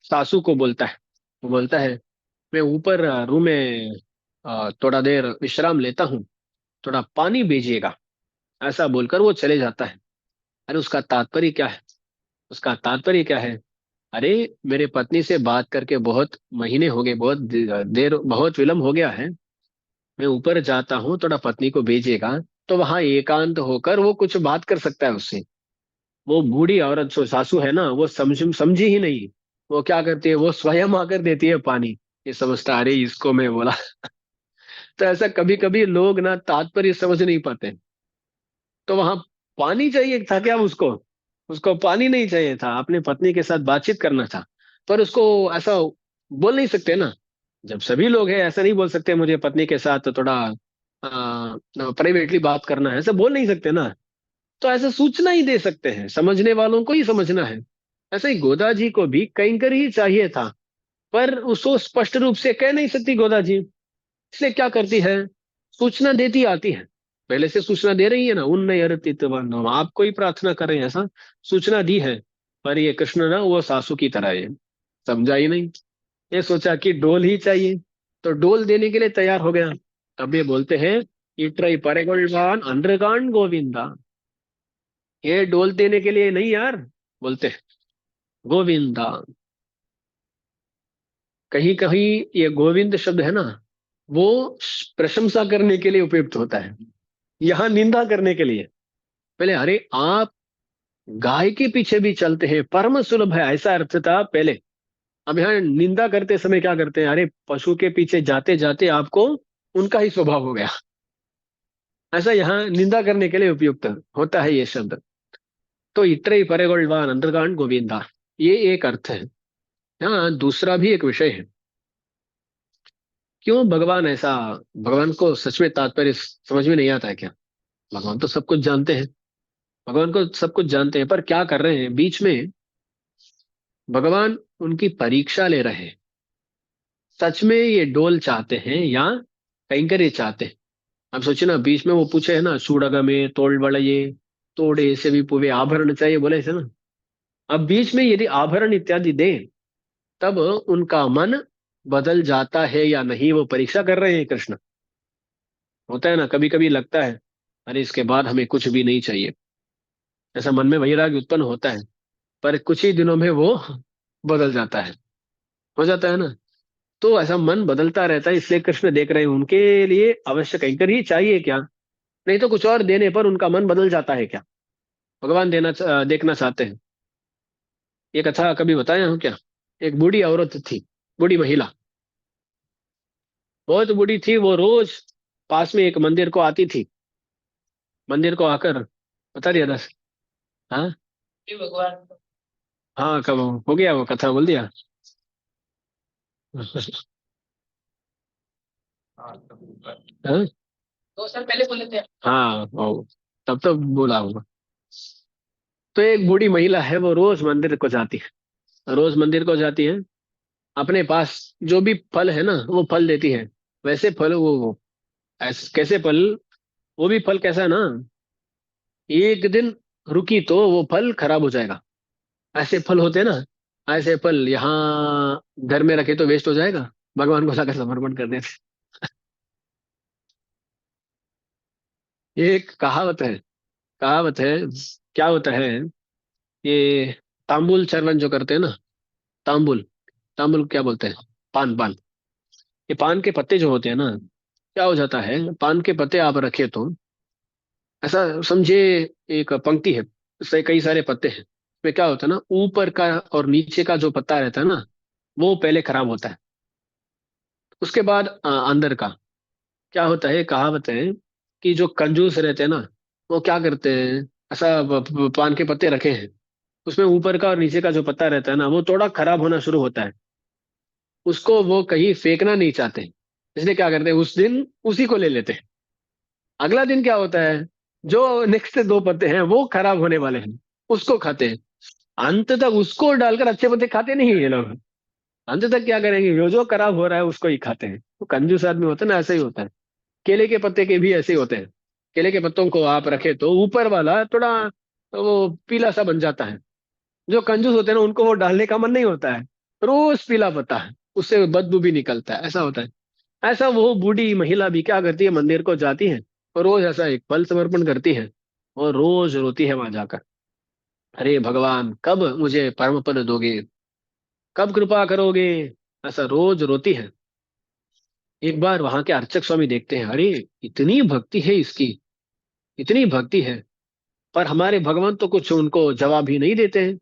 सासू को बोलता है। वो बोलता है, मैं ऊपर रूम में थोड़ा देर विश्राम लेता हूँ, थोड़ा पानी भेजिएगा। ऐसा बोलकर वो चले जाता है। अरे उसका तात्पर्य क्या है, उसका तात्पर्य क्या है? अरे मेरे पत्नी से बात करके बहुत महीने हो गए, बहुत देर, बहुत विलम्ब हो गया है। मैं ऊपर जाता हूँ, थोड़ा पत्नी को भेजिएगा, तो वहां एकांत होकर वो कुछ बात कर सकता है उससे। वो बूढ़ी औरत जो सासू है ना, वो समझी ही नहीं। वो क्या करती है, वो स्वयं आकर देती है पानी। ये समझता, अरे इसको मैं बोला। तो ऐसा कभी कभी लोग ना तात्पर्य समझ नहीं पाते। तो वहां पानी चाहिए था क्या उसको? उसको पानी नहीं चाहिए था, अपने पत्नी के साथ बातचीत करना था। पर उसको ऐसा बोल नहीं सकते ना। जब सभी लोग हैं, ऐसा नहीं बोल सकते मुझे पत्नी के साथ थोड़ा प्राइवेटली बात करना है, ऐसा बोल नहीं सकते ना। तो ऐसा सूचना ही दे सकते हैं, समझने वालों को ही समझना है। ऐसे ही गोदा जी को भी कहीं ही चाहिए था, पर उसको स्पष्ट रूप से कह नहीं सकती गोदा जी। इसलिए क्या करती है, सूचना देती आती है। पहले से सूचना दे रही है ना, उन हम आपको ही प्रार्थना कर रहे हैं, ऐसा सूचना दी है। पर ये कृष्ण ना वो सासू की तरह है, समझा ही नहीं। ये सोचा कि डोल ही चाहिए, तो डोल देने के लिए तैयार हो गया। अब ये बोलते हैं, इट्रई परेगोल्वान अंडरगान गोविंदा। ये डोल देने के लिए नहीं यार, बोलते हैं गोविंदा। कहीं कहीं ये गोविंद शब्द है ना, वो प्रशंसा करने के लिए उपयुक्त होता है, यहाँ निंदा करने के लिए। पहले अरे आप गाय के पीछे भी चलते हैं, परम सुलभ है, ऐसा अर्थ था पहले। अब यहाँ निंदा करते समय क्या करते हैं, अरे पशु के पीछे जाते जाते आपको उनका ही स्वभाव हो गया। ऐसा यहाँ निंदा करने के लिए उपयुक्त होता है ये शब्द। तो इतरे परेगोल्वान अंतर्गान गोविंदा, ये एक अर्थ है। यहाँ दूसरा भी एक विषय है। क्यों भगवान ऐसा, भगवान को सच में तात्पर्य समझ में नहीं आता है क्या? भगवान तो सब कुछ जानते हैं, भगवान को सब कुछ जानते हैं, पर क्या कर रहे हैं बीच में, भगवान उनकी परीक्षा ले रहे हैं। सच में ये डोल चाहते हैं या कैंकर्य चाहते हैं? अब सोचिए ना, बीच में वो पूछे है ना, सूडग में तोड़ बड़े तोड़े से भी पूरे आभरण चाहिए बोले ऐसे ना। अब बीच में यदि आभरण इत्यादि दें, तब उनका मन बदल जाता है या नहीं, वो परीक्षा कर रहे हैं कृष्ण। होता है ना, कभी कभी लगता है अरे इसके बाद हमें कुछ भी नहीं चाहिए, ऐसा मन में वैराग्य उत्पन्न होता है। पर कुछ ही दिनों में वो बदल जाता है, हो जाता है ना। तो ऐसा मन बदलता रहता है, इसलिए कृष्ण देख रहे हैं उनके लिए आवश्यक एंकर ही चाहिए क्या, नहीं तो कुछ और देने पर उनका मन बदल जाता है क्या? भगवान देखना चाहते हैं। ये कथा कभी बताया हूँ क्या? एक बूढ़ी औरत थी, बूढ़ी महिला, बहुत बूढ़ी थी। वो रोज पास में एक मंदिर को आती थी, मंदिर को आकर, बता दिया दस। हाँ, हे भगवान। हाँ कब हो गया, वो कथा बोल दिया। हाँ, हाँ, 2 साल पहले बोले थे। हाँ तब तो बोला होगा। तो एक बूढ़ी महिला है, वो रोज मंदिर को जाती है, रोज मंदिर को जाती है। अपने पास जो भी फल है ना, वो फल देती है। वैसे फल वो कैसे फल, वो भी फल कैसा है ना, एक दिन रुकी तो वो फल खराब हो जाएगा। ऐसे फल होते हैं ना, ऐसे फल यहाँ घर में रखे तो वेस्ट हो जाएगा, भगवान को लाकर समर्पण कर देते। ये एक कहावत है, कहावत है। क्या होता है, ये तांबुल चर्वन जो करते हैं ना, तांबुल, तांबुल क्या बोलते हैं, पान, पान। ये पान के पत्ते जो होते हैं ना, क्या हो जाता है, पान के पत्ते आप रखे तो ऐसा समझे, एक पंक्ति है, उससे कई सारे पत्ते हैं, उसमें क्या होता है ना, ऊपर का और नीचे का जो पत्ता रहता है ना, वो पहले खराब होता है। उसके बाद अंदर का क्या होता है, कहावत है कि जो कंजूस रहते हैं ना, वो क्या करते हैं, ऐसा पान के पत्ते रखे हैं, उसमें ऊपर का और नीचे का जो पत्ता रहता है ना, वो थोड़ा खराब होना शुरू होता है, उसको वो कहीं फेंकना नहीं चाहते, इसलिए क्या करते हैं, उस दिन उसी को ले लेते हैं। अगला दिन क्या होता है, जो नेक्स्ट दो पत्ते हैं वो खराब होने वाले हैं, उसको खाते हैं। अंत तक उसको डालकर अच्छे पत्ते खाते नहीं ये लोग। अंत तक क्या करेंगे, जो जो खराब हो रहा है उसको ही खाते हैं। तो कंजूस आदमी होता है ना, ऐसा ही होता है। केले के पत्ते के भी ऐसे ही होते हैं। केले के पत्तों को आप रखे तो ऊपर वाला थोड़ा वो पीला सा बन जाता है। जो कंजूस होते हैं ना, उनको वो डालने का मन नहीं होता है, रोज पीला पत्ता है, उससे बदबू भी निकलता है, ऐसा होता है। ऐसा वो बूढ़ी महिला भी क्या करती है, मंदिर को जाती है और रोज ऐसा एक फल समर्पण करती है, और रोज रोती है वहां जाकर, अरे भगवान कब मुझे परम पद दोगे, कब कृपा करोगे, ऐसा रोज रोती है। एक बार वहां के अर्चक स्वामी देखते हैं, अरे इतनी भक्ति है इसकी, इतनी भक्ति है, पर हमारे भगवान तो कुछ उनको जवाब ही नहीं देते हैं।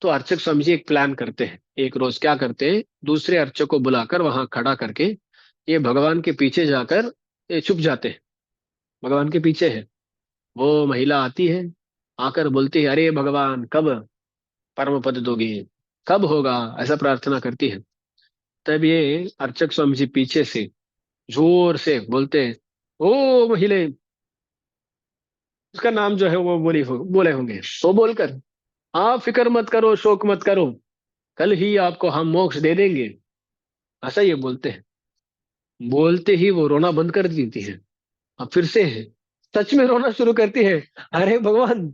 तो अर्चक स्वामी जी एक प्लान करते हैं, एक रोज क्या करते हैं, दूसरे अर्चक को बुलाकर वहां खड़ा करके ये भगवान के पीछे जाकर ये छुप जाते हैं, भगवान के पीछे है। वो महिला आती है, आकर बोलती है, अरे भगवान कब परम पद दोगे, कब होगा, ऐसा प्रार्थना करती है। तब ये अर्चक स्वामी जी पीछे से जोर से बोलते हैं, ओ महिले, उसका नाम जो है वो बोले होंगे, तो बोलकर, आप फिक्र मत करो, शोक मत करो, कल ही आपको हम मोक्ष दे देंगे, ऐसा ये बोलते हैं। बोलते ही वो रोना बंद कर देती है। अब फिर से है, सच में रोना शुरू करती है, अरे भगवान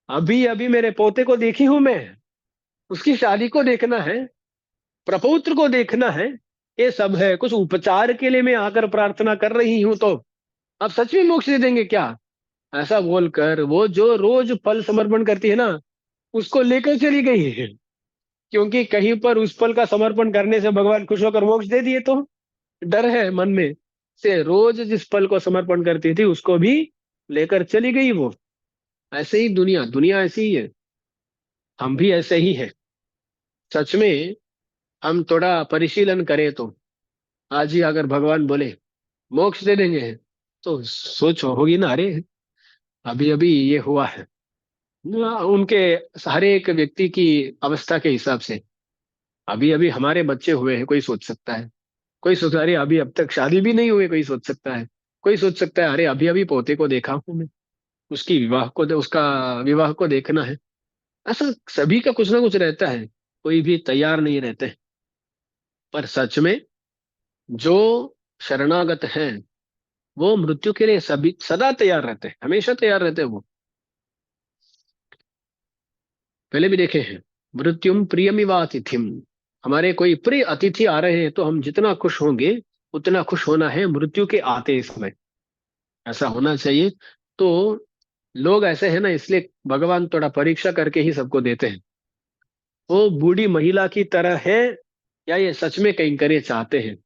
अभी अभी मेरे पोते को देखी हूं मैं, उसकी शादी को देखना है, प्रपौत्र को देखना है, ये सब है, कुछ उपचार के लिए मैं आकर प्रार्थना कर रही हूं, तो आप सच में मोक्ष दे देंगे क्या, ऐसा बोलकर वो जो रोज फल समर्पण करती है ना, उसको लेकर चली गई है। क्योंकि कहीं पर उस फल का समर्पण करने से भगवान खुश होकर मोक्ष दे दिए तो डर है मन में, से रोज जिस फल को समर्पण करती थी उसको भी लेकर चली गई वो। ऐसे ही दुनिया दुनिया ऐसी ही है, हम भी ऐसे ही है। सच में हम थोड़ा परिशीलन करें तो आज ही अगर भगवान बोले मोक्ष दे देंगे, तो सोच होगी ना, अरे अभी अभी ये हुआ है ना, उनके हर एक व्यक्ति की अवस्था के हिसाब से। अभी अभी हमारे बच्चे हुए हैं, कोई सोच सकता है, कोई सोच, अरे अभी अब तक शादी भी नहीं हुई, कोई सोच सकता है, कोई सोच सकता है, अरे अभी अभी पोते को देखा हूं मैं, उसकी उसका विवाह को देखना है। ऐसा सभी का कुछ ना कुछ रहता है, कोई भी तैयार नहीं रहते। पर सच में जो शरणागत हैं, वो मृत्यु के लिए सभी सदा तैयार रहते हैं, हमेशा तैयार रहते हैं वो। पहले भी देखे हैं, मृत्युम प्रियमिवातिथिम, हमारे कोई प्रिय अतिथि आ रहे हैं तो हम जितना खुश होंगे, उतना खुश होना है मृत्यु के आते समय, ऐसा होना चाहिए। तो लोग ऐसे हैं ना, इसलिए भगवान थोड़ा परीक्षा करके ही सबको देते हैं। वो बूढ़ी महिला की तरह है, या ये सच में कैंकर्य चाहते हैं,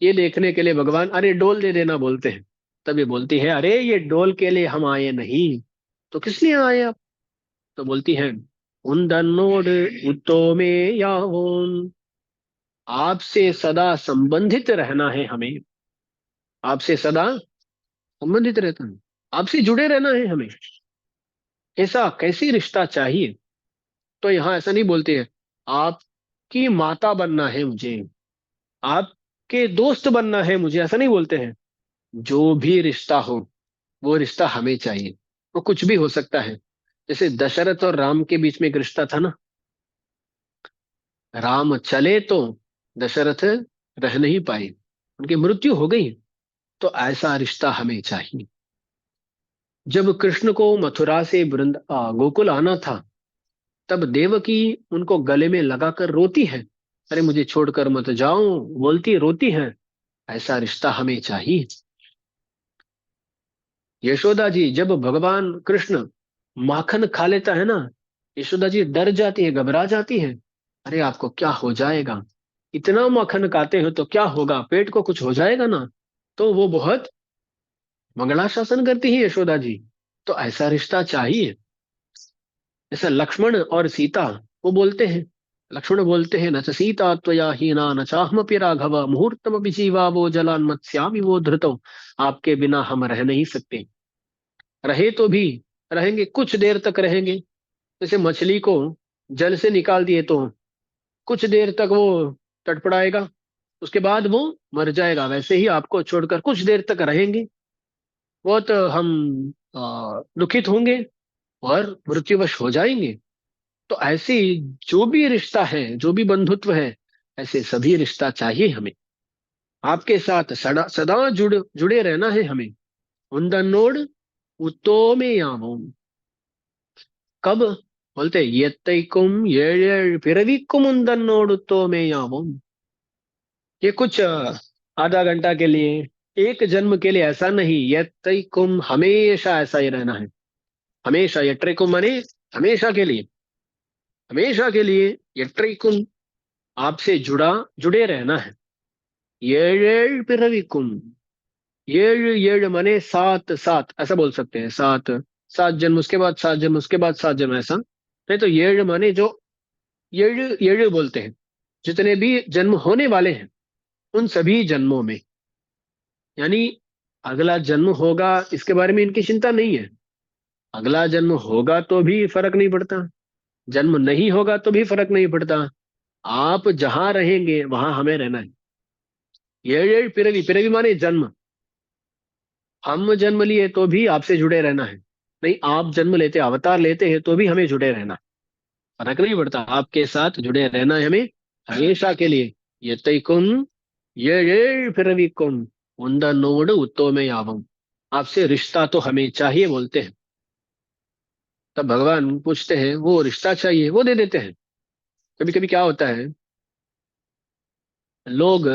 ये देखने के लिए भगवान अरे डोल दे देना बोलते हैं। तब ये बोलती है, अरे ये डोल के लिए हम आए नहीं, तो किस लिए आए आप। तो बोलती है, उन उत्तो में यावोन, आपसे सदा संबंधित रहना है हमें, आपसे सदा संबंधित रहता है, आपसे जुड़े रहना है हमें। ऐसा कैसी रिश्ता चाहिए। तो यहाँ ऐसा नहीं बोलते हैं, आपकी माता बनना है मुझे, आपके दोस्त बनना है मुझे, ऐसा नहीं बोलते हैं। जो भी रिश्ता हो, वो रिश्ता हमें चाहिए। वो कुछ भी हो सकता है। जैसे दशरथ और राम के बीच में एक रिश्ता था ना, राम चले तो दशरथ रह नहीं पाए, उनकी मृत्यु हो गई। तो ऐसा रिश्ता हमें चाहिए। जब कृष्ण को मथुरा से गोकुल आना था, तब देवकी उनको गले में लगाकर रोती है, अरे मुझे छोड़कर मत जाओ, बोलती रोती है। ऐसा रिश्ता हमें चाहिए। यशोदा जी जब भगवान कृष्ण माखन खा लेता है ना, यशोदा जी डर जाती है, घबरा जाती है, अरे आपको क्या हो जाएगा, इतना माखन खाते हो तो क्या होगा, पेट को कुछ हो जाएगा ना। तो वो बहुत मंगला शासन करती है यशोदा जी। तो ऐसा रिश्ता चाहिए। जैसा लक्ष्मण और सीता वो बोलते हैं, लक्ष्मण बोलते हैं, न च सीता त्वया हीना न चाहमपि राघव मुहूर्तमपि जीवा वो जलान मत्स्यामि वो धृतौ। आपके बिना हम रह नहीं सकते, रहे तो भी रहेंगे, कुछ देर तक रहेंगे। जैसे मछली को जल से निकाल दिए तो कुछ देर तक वो तड़पड़ाएगा, उसके बाद वो मर जाएगा, वैसे ही आपको छोड़कर कुछ देर तक रहेंगे। बहुत हम दुखित होंगे और मृत्युवश हो जाएंगे। तो ऐसी जो भी रिश्ता है, जो भी बंधुत्व है, ऐसे सभी रिश्ता चाहिए हमें। आपके साथ सदा सदा जुड़े रहना है हमें। उन्दन्नोड उतोमे यावों। कब बोलते यत्तैकुम ये पिरविक्कुम उन्दन्नोड उतोमे यावों। ये कुछ आधा घंटा के लिए, एक जन्म के लिए ऐसा नहीं, यत्तैकुम हमेशा ऐसा ही रहना है। हमेशा यट्रेकुम माने हमेशा के लिए, हमेशा के लिए यट्रेकुम आपसे जुड़े रहना है। येळ पिरविकुम, येळ येळ माने सात सात ऐसा बोल सकते हैं, सात, सात जन्म उसके बाद सात जन्म उसके बाद सात जन्म ऐसा नहीं। तो येळ माने जो येळ येळ बोलते हैं, जितने भी जन्म होने वाले हैं उन सभी जन्मों में, यानी अगला जन्म होगा इसके बारे में इनकी चिंता नहीं है। अगला जन्म होगा तो भी फर्क नहीं पड़ता, जन्म नहीं होगा तो भी फर्क नहीं पड़ता। आप जहां रहेंगे वहां हमें रहना है। ये पिरवी, पिरवी माने जन्म। हम जन्म लिए तो भी आपसे जुड़े रहना है, नहीं आप जन्म लेते अवतार लेते हैं तो भी हमें जुड़े रहना, फर्क नहीं पड़ता, आपके साथ जुड़े रहना है हमें हमेशा के लिए। ये तैकुम ये पिरविकुम उन्दनोड उत्तो में यावम। आपसे रिश्ता तो हमें चाहिए बोलते हैं। तब भगवान पूछते हैं, वो रिश्ता चाहिए वो दे देते हैं। कभी कभी क्या होता है, लोग,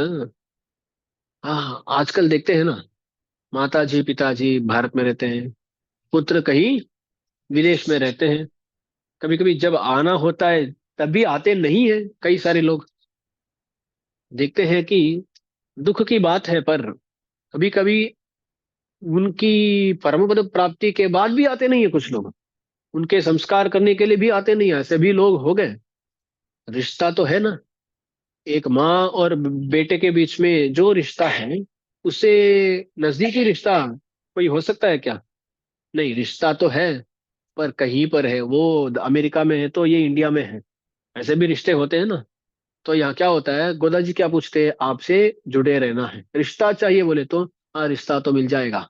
हाँ आजकल देखते हैं ना, माता जी पिताजी भारत में रहते हैं, पुत्र कहीं विदेश में रहते हैं। कभी कभी जब आना होता है तब भी आते नहीं है, कई सारे लोग देखते हैं कि दुख की बात है, पर कभी कभी उनकी परम पद प्राप्ति के बाद भी आते नहीं है कुछ लोग, उनके संस्कार करने के लिए भी आते नहीं है, ऐसे भी लोग हो गए। रिश्ता तो है ना, एक माँ और बेटे के बीच में जो रिश्ता है, उससे नजदीकी रिश्ता कोई हो सकता है क्या? नहीं, रिश्ता तो है, पर कहीं पर है, वो अमेरिका में है तो ये इंडिया में है, ऐसे भी रिश्ते होते हैं ना। तो यहाँ क्या होता है, गोदा जी क्या पूछते हैं, आपसे जुड़े रहना है, रिश्ता चाहिए बोले तो हाँ रिश्ता तो मिल जाएगा।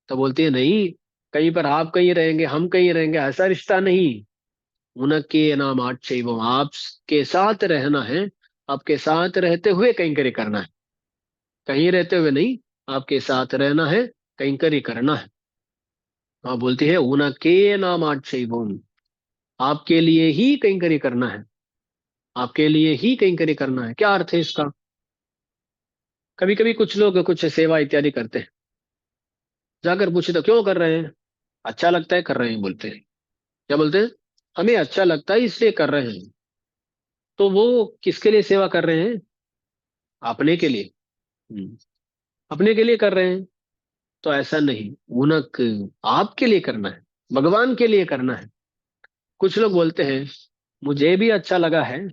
तो बोलती है नहीं, कहीं पर आप कहीं रहेंगे हम कहीं रहेंगे ऐसा रिश्ता नहीं। उनके नाम आठ वो आपके साथ रहना है, आपके साथ रहते हुए कहीं करे करना है, कहीं रहते हुए नहीं, आपके साथ रहना है, कहीं करे करना है। हाँ बोलती है उनके नाम आठ आपके लिए ही कहीं करे करना है, आपके लिए ही कहीं करे करना है। क्या अर्थ है इसका? कभी कभी कुछ लोग कुछ सेवा इत्यादि करते हैं, जाकर पूछे तो क्यों कर रहे हैं, अच्छा लगता है कर रहे हैं बोलते हैं। क्या बोलते हैं? हमें अच्छा लगता है इसलिए कर रहे हैं। तो वो किसके लिए सेवा कर रहे हैं? अपने के लिए। हम्म, अपने के लिए कर रहे हैं। तो ऐसा नहीं, उनक आपके लिए करना है, भगवान के लिए करना है। कुछ लोग बोलते हैं मुझे भी अच्छा लगा है,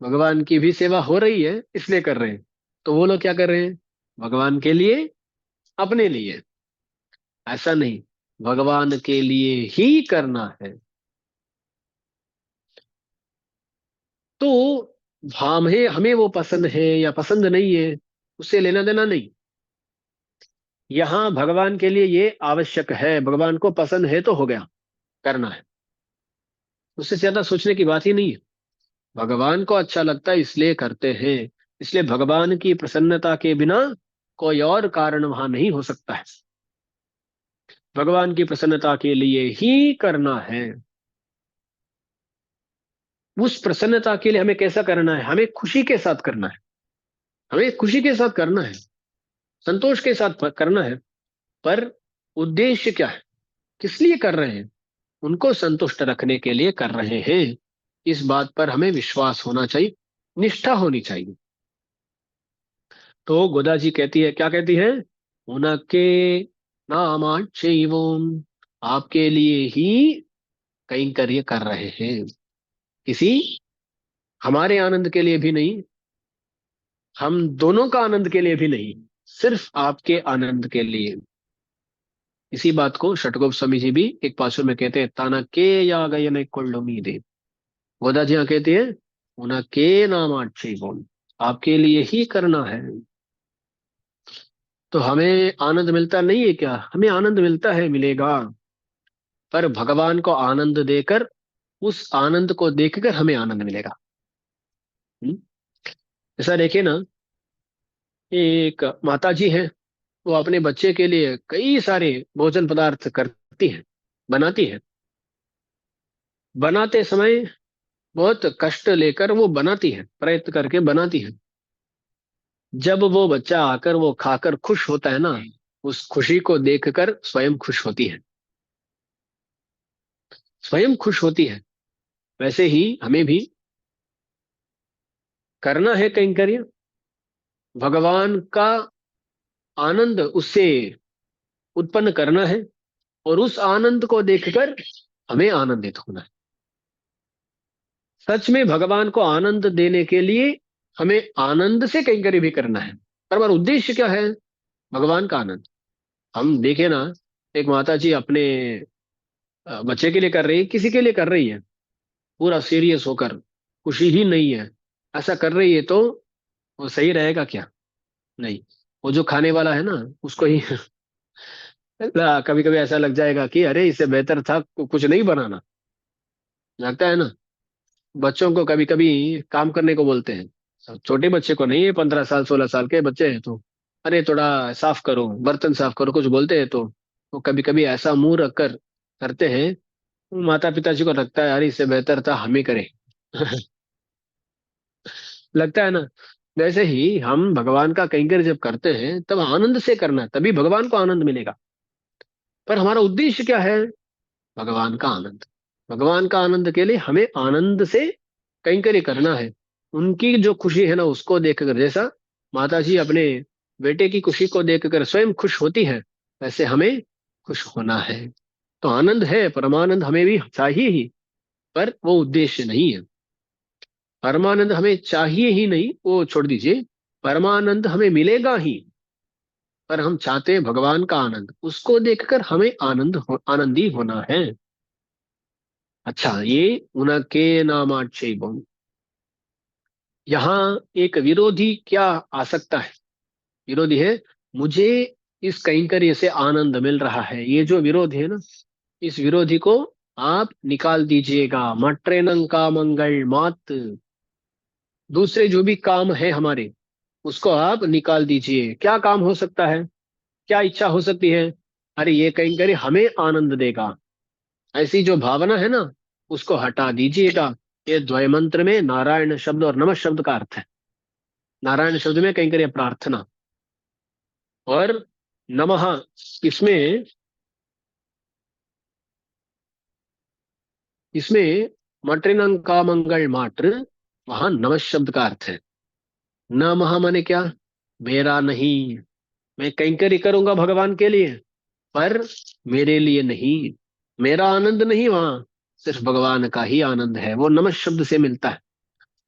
भगवान की भी सेवा हो रही है इसलिए कर रहे हैं। तो वो लोग क्या कर रहे हैं? भगवान के लिए, अपने लिए। ऐसा नहीं, भगवान के लिए ही करना है। तो हमें हमें वो पसंद है या पसंद नहीं है, उससे लेना देना नहीं। यहाँ भगवान के लिए ये आवश्यक है, भगवान को पसंद है तो हो गया, करना है, उससे ज्यादा सोचने की बात ही नहीं है। भगवान को अच्छा लगता है इसलिए करते हैं, इसलिए भगवान की प्रसन्नता के बिना कोई और कारण वहां नहीं हो सकता है, भगवान की प्रसन्नता के लिए ही करना है। उस प्रसन्नता के लिए हमें कैसा करना है, हमें खुशी के साथ करना है, हमें खुशी के साथ करना है, संतोष के साथ करना है। पर उद्देश्य क्या है, किस लिए कर रहे हैं? उनको संतुष्ट रखने के लिए कर रहे हैं, इस बात पर हमें विश्वास होना चाहिए, निष्ठा होनी चाहिए। तो गोदा जी कहती है, क्या कहती है? उनके नाम शिवम, आपके लिए ही कैंकर्य कर रहे हैं, किसी हमारे आनंद के लिए भी नहीं, हम दोनों का आनंद के लिए भी नहीं, सिर्फ आपके आनंद के लिए। इसी बात को षटकोप स्वामी जी भी एक पासुर में कहते हैं, ताना के या गए न कोल्लुमीदे। गोदा जी यहाँ कहती है, उना के नाम आक्षे बोल, आपके लिए ही करना है। तो हमें आनंद मिलता नहीं है क्या? हमें आनंद मिलता है, मिलेगा। पर भगवान को आनंद देकर, उस आनंद को देखकर हमें आनंद मिलेगा। हम्म? ऐसा देखिए ना, एक माता जी हैं, वो अपने बच्चे के लिए कई सारे भोजन पदार्थ करती हैं, बनाती हैं। बनाते समय बहुत कष्ट लेकर वो बनाती है, प्रयत्न करके बनाती है। जब वो बच्चा आकर वो खाकर खुश होता है ना, उस खुशी को देखकर स्वयं खुश होती है, स्वयं खुश होती है। वैसे ही हमें भी करना है कैंकर्य, भगवान का आनंद उससे उत्पन्न करना है, और उस आनंद को देखकर हमें आनंदित होना है। सच में भगवान को आनंद देने के लिए हमें आनंद से कैंकर्य भी करना है। पर हमारा उद्देश्य क्या है? भगवान का आनंद। हम देखे ना, एक माता जी अपने बच्चे के लिए कर रही है, किसी के लिए कर रही है, पूरा सीरियस होकर, खुशी ही नहीं है, ऐसा कर रही है, तो वो सही रहेगा क्या? नहीं। वो जो खाने वाला है ना, उसको ही कभी कभी ऐसा लग जाएगा कि अरे इससे बेहतर था कुछ नहीं बनाना, लगता है ना। बच्चों को कभी कभी काम करने को बोलते हैं, छोटे बच्चे को नहीं है, 15 साल 16 साल के बच्चे हैं, तो अरे थोड़ा साफ करो, बर्तन साफ करो, कुछ बोलते हैं तो वो कभी कभी ऐसा मुंह रख कर करते हैं, माता पिताजी को लगता है अरे इससे बेहतर था हम ही करें। लगता है ना। वैसे ही हम भगवान का कैंकर जब करते हैं तब आनंद से करना, तभी भगवान को आनंद मिलेगा। पर हमारा उद्देश्य क्या है? भगवान का आनंद। भगवान का आनंद के लिए हमें आनंद से कैंकर्य करना है। उनकी जो खुशी है ना, उसको देखकर, जैसा माता जी अपने बेटे की खुशी को देखकर स्वयं खुश होती है, वैसे हमें खुश होना है। तो आनंद है, परमानंद हमें भी चाहिए ही, पर वो उद्देश्य नहीं है। परमानंद हमें चाहिए ही नहीं, वो छोड़ दीजिए, परमानंद हमें मिलेगा ही, पर हम चाहते हैं भगवान का आनंद, उसको देखकर हमें आनंदी होना है। अच्छा, ये उनके नामाक्षय। यहाँ एक विरोधी क्या आ सकता है? विरोधी है, मुझे इस कैंकर्य से आनंद मिल रहा है, ये जो विरोध है ना, इस विरोधी को आप निकाल दीजिएगा। मट्रेनं का मंगल मात, दूसरे जो भी काम है हमारे, उसको आप निकाल दीजिए। क्या काम हो सकता है? क्या इच्छा हो सकती है? अरे ये कैंकर्य हमें आनंद देगा, ऐसी जो भावना है ना, उसको हटा दीजिएगा। ये द्वय मंत्र में नारायण शब्द और नमः शब्द का अर्थ है। नारायण शब्द में कैंकर्य प्रार्थना, और नमः इसमें इसमें मट्रिनं का मंगल मात्र, वहां नमः शब्द का अर्थ है। नमः माने क्या? मेरा नहीं। मैं कैंकर्य करूंगा भगवान के लिए, पर मेरे लिए नहीं, मेरा आनंद नहीं वहां, सिर्फ भगवान का ही आनंद है, वो नमः शब्द से मिलता है।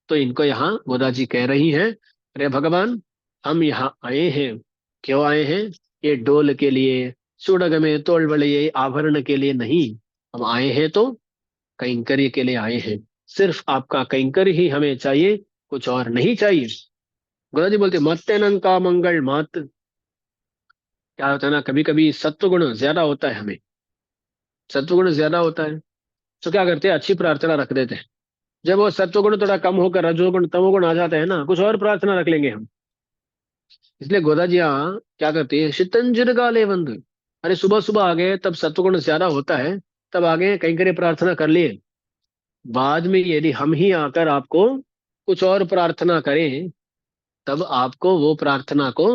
तो इनको यहाँ गोदा जी कह रही हैं, अरे भगवान, हम यहाँ आए हैं, क्यों आए हैं? ये डोल के लिए, सुड़ग में तोड़ बड़े, ये आभरण के लिए नहीं। हम आए हैं तो कैंकर्य के लिए आए हैं। सिर्फ आपका कैंकर्य ही हमें चाहिए, कुछ और नहीं चाहिए। गोदा जी बोलते, मत्तेनं का मंगल मात। क्या होता है ना, कभी कभी सत्वगुण ज्यादा होता है हमें, सत्वगुण ज्यादा होता है, तो क्या करते हैं, अच्छी प्रार्थना रख देते हैं। जब वो सत्वगुण थोड़ा कम होकर रजोगुण तमोगुण आ जाते हैं ना, कुछ और प्रार्थना रख लेंगे हम। इसलिए गोदा जी यहाँ क्या करती है, शीतंजर गाले बंद। अरे सुबह सुबह आ गए, तब सत्वगुण ज्यादा होता है, तब आगे कहीं करे प्रार्थना कर लिए। बाद में यदि हम ही आकर आपको कुछ और प्रार्थना करें, तब आपको वो प्रार्थना को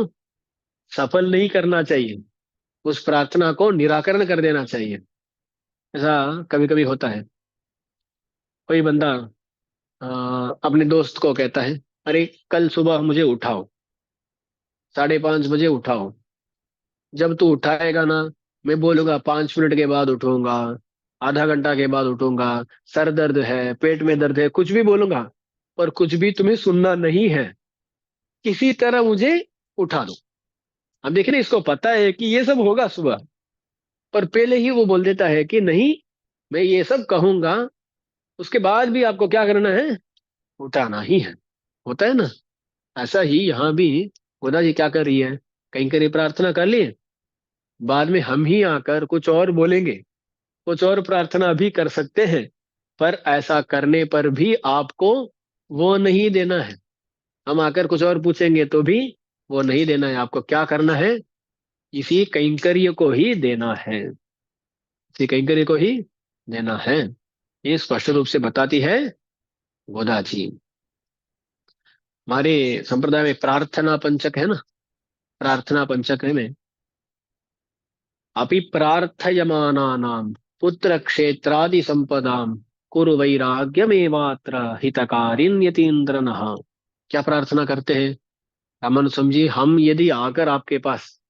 सफल नहीं करना चाहिए, उस प्रार्थना को निराकरण कर देना चाहिए। ऐसा कभी कभी होता है। कोई बंदा अ, अपने दोस्त को कहता है, अरे कल सुबह मुझे उठाओ, 5:30 बजे उठाओ। जब तू उठाएगा ना, मैं बोलूंगा 5 मिनट के बाद उठूंगा, आधा घंटा के बाद उठूंगा, सर दर्द है, पेट में दर्द है, कुछ भी बोलूंगा, पर कुछ भी तुम्हें सुनना नहीं है, किसी तरह मुझे उठा दो। अब देखिए ना, इसको पता है कि ये सब होगा सुबह, पर पहले ही वो बोल देता है कि नहीं, मैं ये सब कहूंगा, उसके बाद भी आपको क्या करना है, उठाना ही है। होता है ना, ऐसा ही यहाँ भी गोदा जी क्या कर रही है, कहीं कहीं प्रार्थना कर लिए, बाद में हम ही आकर कुछ और बोलेंगे, कुछ और प्रार्थना भी कर सकते हैं, पर ऐसा करने पर भी आपको वो नहीं देना है। हम आकर कुछ और पूछेंगे तो भी वो नहीं देना है, आपको क्या करना है, इसी कैंकर्य को ही देना है, इसी कैंकर्य को ही देना है। ये स्पष्ट रूप से बताती है गोदा जी। हमारे संप्रदाय में प्रार्थना पंचक है ना, प्रार्थना पंचक है में, अपि प्रार्थयमानानां पुत्र क्षेत्रादि संपदाम कुरु वैराग्यमेवात्र हितकारिन यतीन्द्रनः। क्या प्रार्थना करते हैं, रामन समझिए, हम यदि आकर आपके पास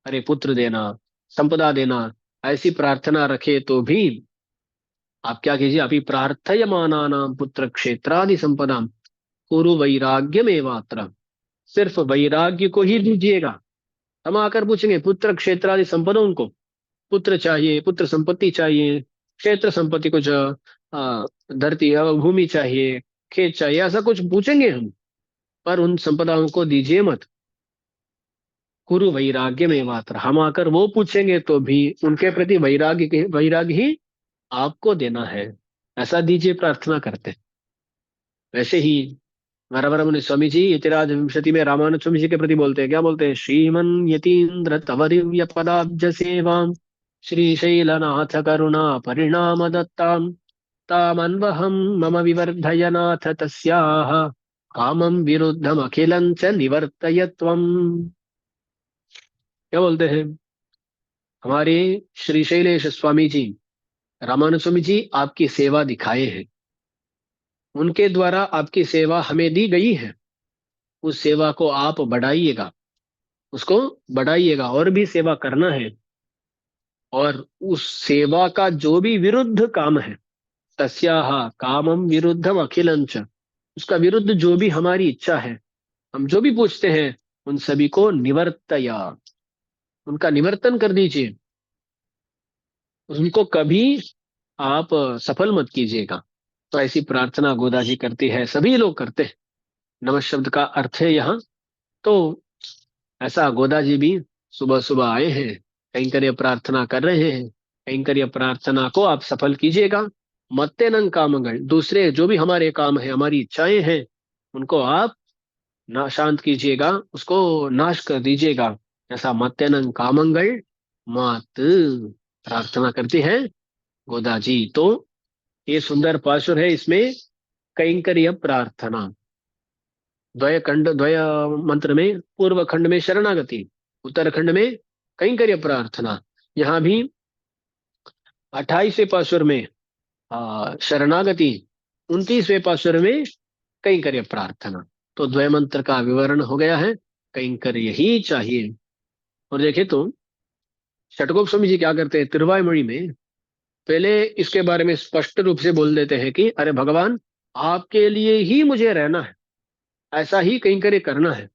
अरे पुत्र देना, संपदा देना, ऐसी प्रार्थना रखे तो भी आप क्या कीजिए, अभी प्रार्थयमानानां पुत्र क्षेत्रादि संपदाम कुरु वैराग्यमेवात्र, सिर्फ वैराग्य को ही दीजिएगा। हम आकर पूछेंगे पुत्र क्षेत्रादि संपदा, उनको पुत्र चाहिए, पुत्र संपत्ति चाहिए, क्षेत्र संपत्ति कुछ धरती भूमि चाहिए, खेत चाहिए, ऐसा कुछ पूछेंगे हम, पर उन संपदाओं को दीजिए मत। कुरु वैराग्य में मात्र, हम आकर वो पूछेंगे तो भी उनके प्रति वैराग्य ही आपको देना है, ऐसा दीजिए प्रार्थना करते हैं। वैसे ही मारावार मुनि स्वामी जी यतिराज विंशति में रामानुज स्वामी जी के प्रति बोलते हैं, क्या बोलते हैं, श्रीमन यतीन्द्र तव दिव्य पदाब्ज सेवाम श्रीशैलनाथ करुणा परिणाम दत्ताम तामन्वहं मम विवर्धयनाथ तस्याः कामं विरुद्धम अखिलं च निवर्तय त्वम्। क्या बोलते हैं, हमारे श्री शैलेश स्वामी जी, रामानुज स्वामी जी आपकी सेवा दिखाए हैं, उनके द्वारा आपकी सेवा हमें दी गई है, उस सेवा को आप बढ़ाइएगा, उसको बढ़ाइएगा, और भी सेवा करना है। और उस सेवा का जो भी विरुद्ध काम है, तस्याह कामम विरुद्धम अखिलंच, उसका विरुद्ध जो भी हमारी इच्छा है, हम जो भी पूछते हैं, उन सभी को निवर्तया, उनका निवर्तन कर दीजिए, उनको कभी आप सफल मत कीजिएगा। तो ऐसी प्रार्थना गोदा जी करती है, सभी लोग करते हैं। नमः शब्द का अर्थ है यहाँ, तो ऐसा गोदा जी भी सुबह सुबह आए हैं, कैंकर्य प्रार्थना कर रहे हैं। कैंकर्य प्रार्थना को आप सफल कीजिएगा। मत्तेनंग कामंगल, दूसरे जो भी हमारे काम है, हमारी इच्छाएं हैं, उनको आप ना शांत कीजिएगा, उसको नाश कर दीजिएगा। ऐसा मत्तेनंग कामंगल मात प्रार्थना करती है गोदा जी। तो ये सुंदर पाशुर है, इसमें कैंकर्य प्रार्थना, द्वय मंत्र में, पूर्व खंड में शरणागति, उत्तरखंड में कैंकर्य प्रार्थना। यहाँ भी 28वें पाशुर में शरणागति, 29वें पाशुर में कैंकर्य प्रार्थना। तो द्वय मंत्र का विवरण हो गया है, कैंकर्य ही चाहिए। और देखे तो षटकोप स्वामी जी क्या करते हैं, तिरुवाईमொழி में पहले इसके बारे में स्पष्ट रूप से बोल देते हैं कि अरे भगवान, आपके लिए ही मुझे रहना है, ऐसा ही कैंकर्य करना है।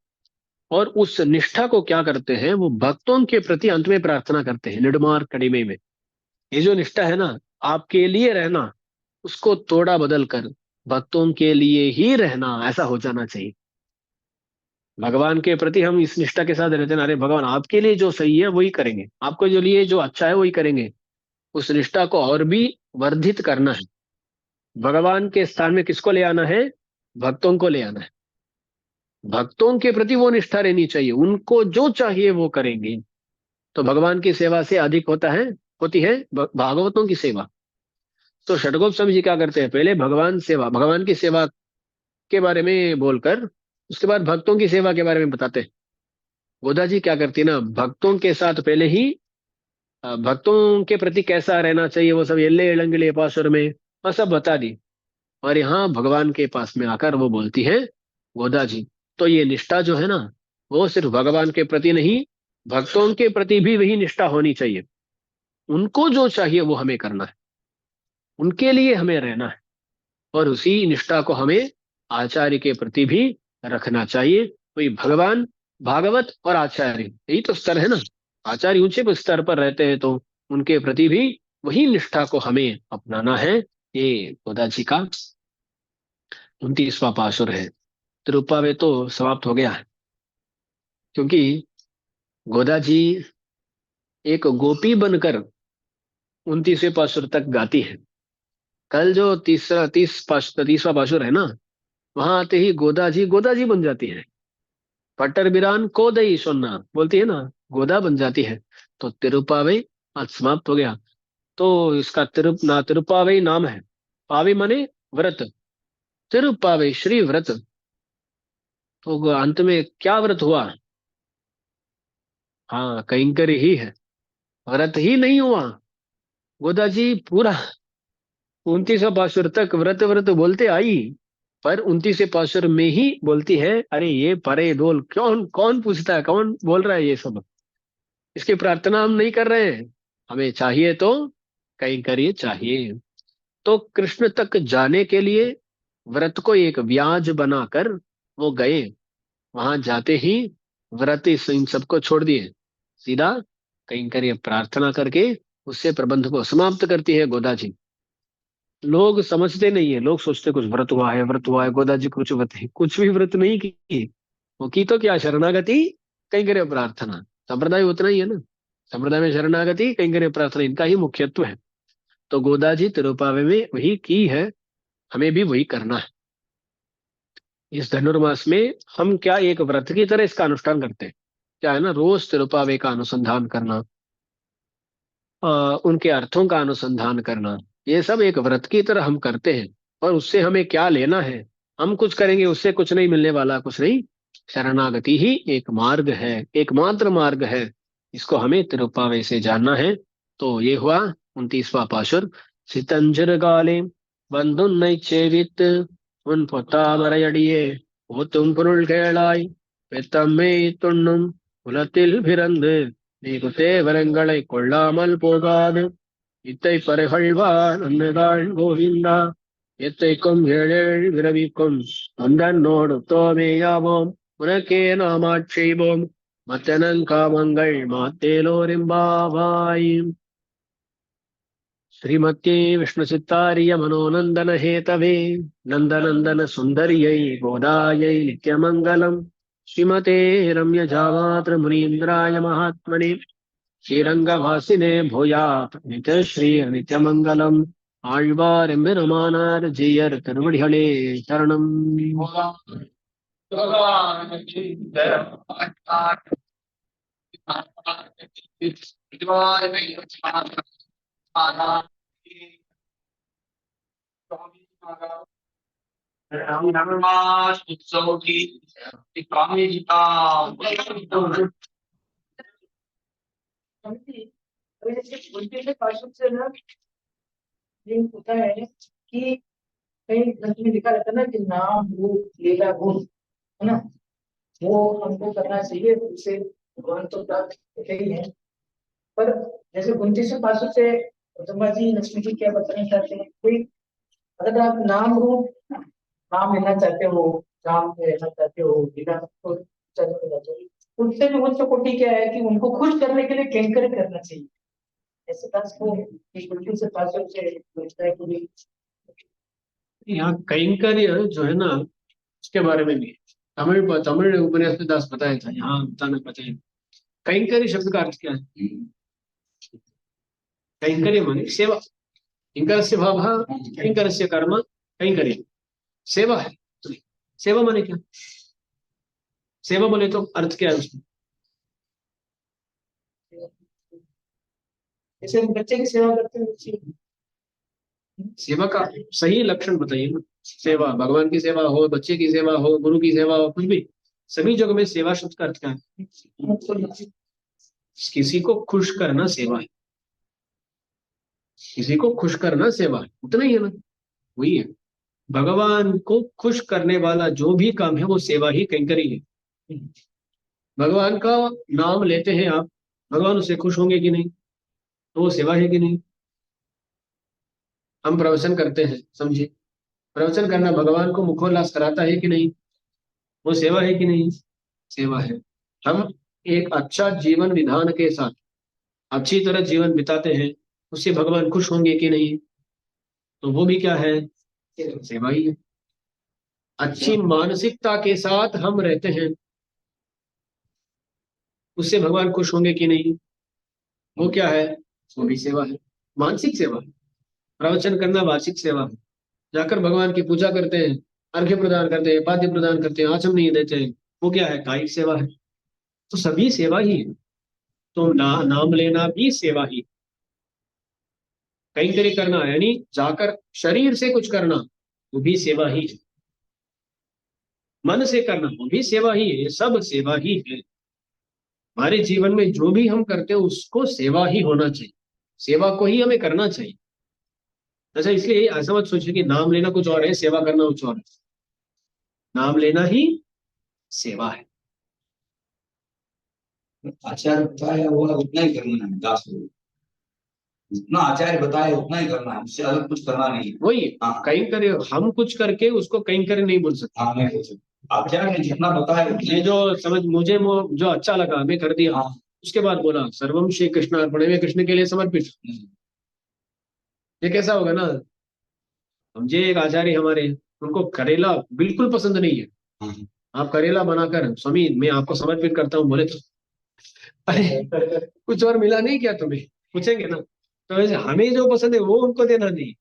और उस निष्ठा को क्या करते हैं, वो भक्तों के प्रति अंत में प्रार्थना करते हैं, निडमार कड़िमे में। ये जो निष्ठा है ना, आपके लिए रहना, उसको तोड़ा बदल कर भक्तों के लिए ही रहना, ऐसा हो जाना चाहिए। भगवान के प्रति हम इस निष्ठा के साथ रहते हैं, अरे भगवान आपके लिए जो सही है वही करेंगे, आपको जो लिए जो अच्छा है वही करेंगे। उस निष्ठा को और भी वर्धित करना है। भगवान के स्थान में किसको ले आना है, भक्तों को ले आना है। भक्तों के प्रति वो निष्ठा रहनी चाहिए, उनको जो चाहिए वो करेंगे। तो भगवान की सेवा से अधिक होती है भागवतों की सेवा। तो षटकोप स्वामी जी क्या करते हैं, पहले भगवान की सेवा के बारे में बोलकर उसके बाद भक्तों की सेवा के बारे में बताते हैं। गोदा जी क्या करती है ना, भक्तों के साथ पहले ही भक्तों के प्रति कैसा रहना चाहिए वो सब एल्ले एलंगले पासुर में वह सब बता दी। और यहाँ भगवान के पास में आकर वो बोलती है गोदा जी। तो ये निष्ठा जो है ना, वो सिर्फ भगवान के प्रति नहीं, भक्तों के प्रति भी वही निष्ठा होनी चाहिए। उनको जो चाहिए वो हमें करना है। उनके लिए हमें रहना है, और उसी निष्ठा को हमें आचार्य के प्रति भी रखना चाहिए। वही भगवान, भागवत और आचार्य, यही तो स्तर है ना। आचार्य ऊंचे स्तर पर रहते हैं, तो उनके प्रति भी वही निष्ठा को हमें अपनाना है। ये गोदा जी का 29वां पासुर है। तिरुप्पावे तो समाप्त हो गया है, क्योंकि गोदा जी एक गोपी बनकर 29वें पासुर तक गाती है। कल जो 30वां पासुर है ना, वहां आते ही गोदा जी बन जाती है। पट्टर बिरान को दई सोना बोलती है ना, गोदा बन जाती है। तो तिरुपावई आज समाप्त हो गया। तो इसका तिरुपावई नाम है। पावी माने व्रत, तिरुपावई श्री व्रत। तो अंत में क्या व्रत हुआ? हाँ, कैंकर ही है, व्रत ही नहीं हुआ। गोदा जी पूरा 29वां पाशुर तक व्रत व्रत बोलते आई, पर 29वें पाशुर में ही बोलती है, अरे ये परे डोल कौन कौन पूछता है, कौन बोल रहा है ये सब, इसकी प्रार्थना हम नहीं कर रहे हैं। हमें चाहिए तो कहीं करिए चाहिए। तो कृष्ण तक जाने के लिए व्रत को एक व्याज बनाकर वो गए। वहां जाते ही व्रत इन सबको छोड़ दिए, सीधा कहीं करिए प्रार्थना करके उससे प्रबंध को समाप्त करती है गोदा जी। लोग समझते नहीं है, लोग सोचते कुछ व्रत हुआ है, व्रत हुआ है, गोदा जी कुछ व्रत है, कुछ भी व्रत नहीं की। वो की तो क्या, शरणागति कहीं करे प्रार्थना। संप्रदाय उतना ही है ना, संप्रदाय में शरणागति कहीं करे प्रार्थना, इनका ही मुख्यत्व है। तो गोदा जी तिरुपावे में वही की है, हमें भी वही करना है। इस धनुर्मास में हम क्या एक व्रत की तरह इसका अनुष्ठान करते हैं, क्या है ना, रोज तिरुपावे का अनुसंधान करना, उनके अर्थों का अनुसंधान करना, ये सब एक व्रत की तरह हम करते हैं। और उससे हमें क्या लेना है? हम कुछ करेंगे उससे कुछ नहीं मिलने वाला, कुछ नहीं। शरणागति ही एक मार्ग है, एकमात्र मार्ग है। इसको हमें तिरुप्पावे से जानना है। तो ये हुआ 29वां पाशुर। सितंजर गाले बंधु नई चेवित उन பொத்தாமரையடியே ஓத்தும் பொருள் கேளாய் பெத்தம்மே துண்ணும் குலத்தில் பிறந்து நீ குத்தேவரங்களை கொள்ளாமல் போகாது இத்தை பறைகள்வார் அன்னதாள் கோவிந்தா எத்தைக்கும் ஏழேழ் விரவிக்கும் அந்தன்னோடு தோமேயாவோம் உனக்கே நாமாட் செய்வோம் மத்தனன் காமங்கள் மாத்தேலோரிம்பாவாய்। श्रीमत्ये विष्णुचित्तार्य मनोनन्दन हेतवे नन्दनन्दन सुन्दर्यै गोदायै नित्यमङ्गलम्। श्रीमते रम्यजामात्र मुनीन्द्राय महात्मने श्रीरङ्गवासिने भूयात् नित्यश्री नित्यमङ्गलम्। ஆழ்வார் ஜெயர் திருவடிகளே சரணம்। उत्सव की स्वामी जी का उनके पार्षद से ना ये होता है कि कहीं ग्रंथ में लिखा रहता है ना कि नाम रूप लीला गुण, है ना, वो हमको करना चाहिए, उससे भगवान तो प्राप्त होते ही है। पर जैसे 29वें पार्षद से ब्रह्मा जी लक्ष्मी जी क्या बताना चाहते हैं, कोई अगर आप नाम रूप नाम लेना चाहते हो, नाम में रहना चाहते हो, लीला को चाहते हो, उनसे जो उच्च कोटि क्या है कि उनको खुश करने के लिए कैंकर करना चाहिए। ऐसे दास को इस बिल्कुल से पार्षद से लगता है कि यहाँ कैंकर्य जो है ना, उसके बारे में भी तमिल उपन्यास में दास बताया था, यहाँ बताना बताया। कैंकर्य शब्द का अर्थ क्या है? कैंकर्य माने सेवा। किंकरस्य भावः किंकरस्य कर्म कैंकर्य, सेवा है। सेवा माने क्या? सेवा बोले तो अर्थ क्या है उसमें? जैसे बच्चे की सेवा करते हैं, सेवा का सही लक्षण बताइए ना। सेवा, भगवान की सेवा हो, बच्चे की सेवा हो, गुरु की सेवा हो, कुछ भी, सभी जगह में सेवा शब्द का अर्थ क्या है? किसी को खुश करना सेवा है, किसी को खुश करना सेवा है, उतना ही है ना, वही है। भगवान को खुश करने वाला जो भी काम है वो सेवा ही कैंकरी है। भगवान का नाम लेते हैं आप, भगवान उससे खुश होंगे कि नहीं? तो वो सेवा है कि नहीं? हम प्रवचन करते हैं, समझिए, प्रवचन करना भगवान को मुखोल्लास कराता है कि नहीं? वो सेवा है कि नहीं? सेवा है। हम एक अच्छा जीवन विधान के साथ अच्छी तरह जीवन बिताते हैं, उससे भगवान खुश होंगे कि नहीं? तो वो भी क्या है? सेवा ही है। अच्छी मानसिकता के साथ हम रहते हैं, उससे भगवान खुश होंगे कि नहीं? वो क्या है? वो भी सेवा है, मानसिक सेवा है। प्रवचन करना वार्षिक सेवा है। जाकर भगवान की पूजा करते हैं, अर्घ्य प्रदान करते हैं, पाद्य प्रदान करते हैं, आचमन नहीं देते हैं, वो क्या है? कायिक सेवा है। तो सभी सेवा ही है। तो नाम लेना भी सेवा ही। कहीं कहीं करना यानी जाकर शरीर से कुछ करना, वो भी सेवा ही है। मन से करना, वो भी सेवा ही है। सब सेवा ही है। हमारे जीवन में जो भी हम करते हैं उसको सेवा ही होना चाहिए, सेवा को ही हमें करना चाहिए। अच्छा, इसलिए ऐसा मत सोचिए कि नाम लेना कुछ और है, सेवा करना कुछ और है। नाम लेना ही सेवा है। आचार्य बताया वो उतना ही करना है, दास को जितना आचार्य बताए उतना ही करना है, उससे अलग कुछ करना नहीं है। वही, हाँ कहीं करे हम कुछ करके उसको कहीं करे नहीं बोल सकते। हाँ, नहीं बोल सकते। आचार्य ने जितना बताया उतना ये ही। जो समझ मुझे जो अच्छा लगा हमें कर दिया, हाँ उसके बाद बोला सर्वम श्री कृष्ण अर्पण, में कृष्ण के लिए समर्पित। ये कैसा होगा ना? समझे, एक आचार्य हमारे, उनको करेला बिल्कुल पसंद नहीं है। हाँ आप करेला बनाकर स्वामी मैं आपको समर्पित करता हूँ, बोले तो अरे कुछ और मिला नहीं क्या तुम्हें? पूछेंगे ना। तो वैसे हमें जो पसंद है वो उनको देना नहीं,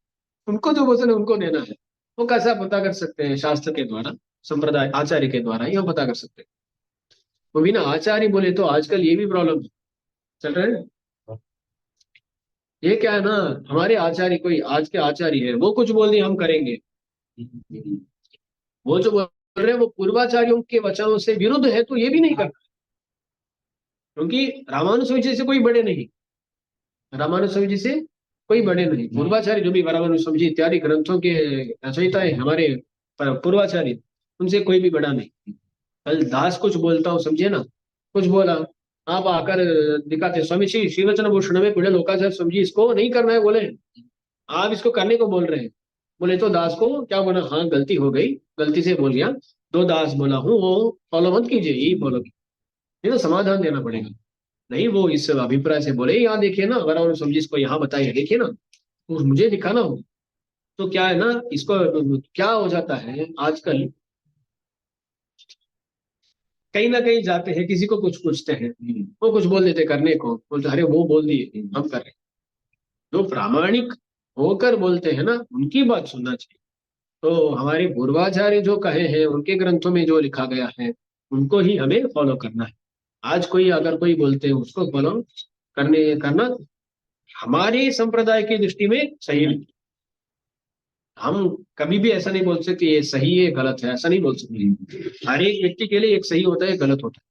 उनको जो पसंद है उनको देना है। वो कैसा पता कर सकते हैं? शास्त्र के द्वारा, संप्रदाय आचार्य के द्वारा ही हम पता कर सकते हैं। वो बिना आचार्य बोले तो आजकल ये भी प्रॉब्लम चल रहा है। ये क्या है ना, हमारे आचार्य, कोई आज के आचार्य है, वो कुछ बोल दिए हम करेंगे। वो जो बोल रहे हैं वो पूर्वाचार्यों के वचनों से विरुद्ध है, तो ये भी नहीं करना। क्योंकि रामानुज स्वामी जी से कोई बड़े नहीं, रामानुज स्वामी जी से कोई बड़े नहीं। पूर्वाचार्य जो भी रामानुज स्वामी जी इत्यादि ग्रंथों के रचयिता है हमारे पूर्वाचार्य, उनसे कोई भी बड़ा नहीं। कल दास कुछ बोलता हूँ, समझिए ना, कुछ बोला, आप आकर दिखाते स्वामी श्री श्रीवचन भूषण में पीड़े लोकाचार्य समझी इसको नहीं करना है, बोले आप इसको करने को बोल रहे हैं। बोले तो दास को क्या बोला? हाँ गलती हो गई, गलती से बोल गया, दो दास बोला हूँ, वो फॉलो मत कीजिए, यही फॉलो कीजिए। नहीं तो समाधान देना पड़ेगा। नहीं, वो इस अभिप्राय से बोले यहाँ देखिए ना, अगर उन्होंने समझी इसको यहाँ बताइए, देखिए ना, तो मुझे दिखाना हो। तो क्या है ना, इसको क्या हो जाता है आजकल, कहीं ना कहीं जाते हैं, किसी को कुछ पूछते हैं, वो कुछ बोल देते करने को, बोलते अरे वो बोल दिए हम कर रहे हैं। जो प्रामाणिक होकर बोलते हैं ना, उनकी बात सुनना चाहिए। तो हमारे पूर्वाचार्य जो कहे हैं, उनके ग्रंथों में जो लिखा गया है, उनको ही हमें फॉलो करना है। आज कोई अगर कोई बोलते हैं उसको फॉलो करना हमारे संप्रदाय की दृष्टि में सही नहीं। हम कभी भी ऐसा नहीं बोल सकते ये सही है गलत है, ऐसा नहीं बोल सकते। हर एक व्यक्ति के लिए एक सही होता है, गलत होता है।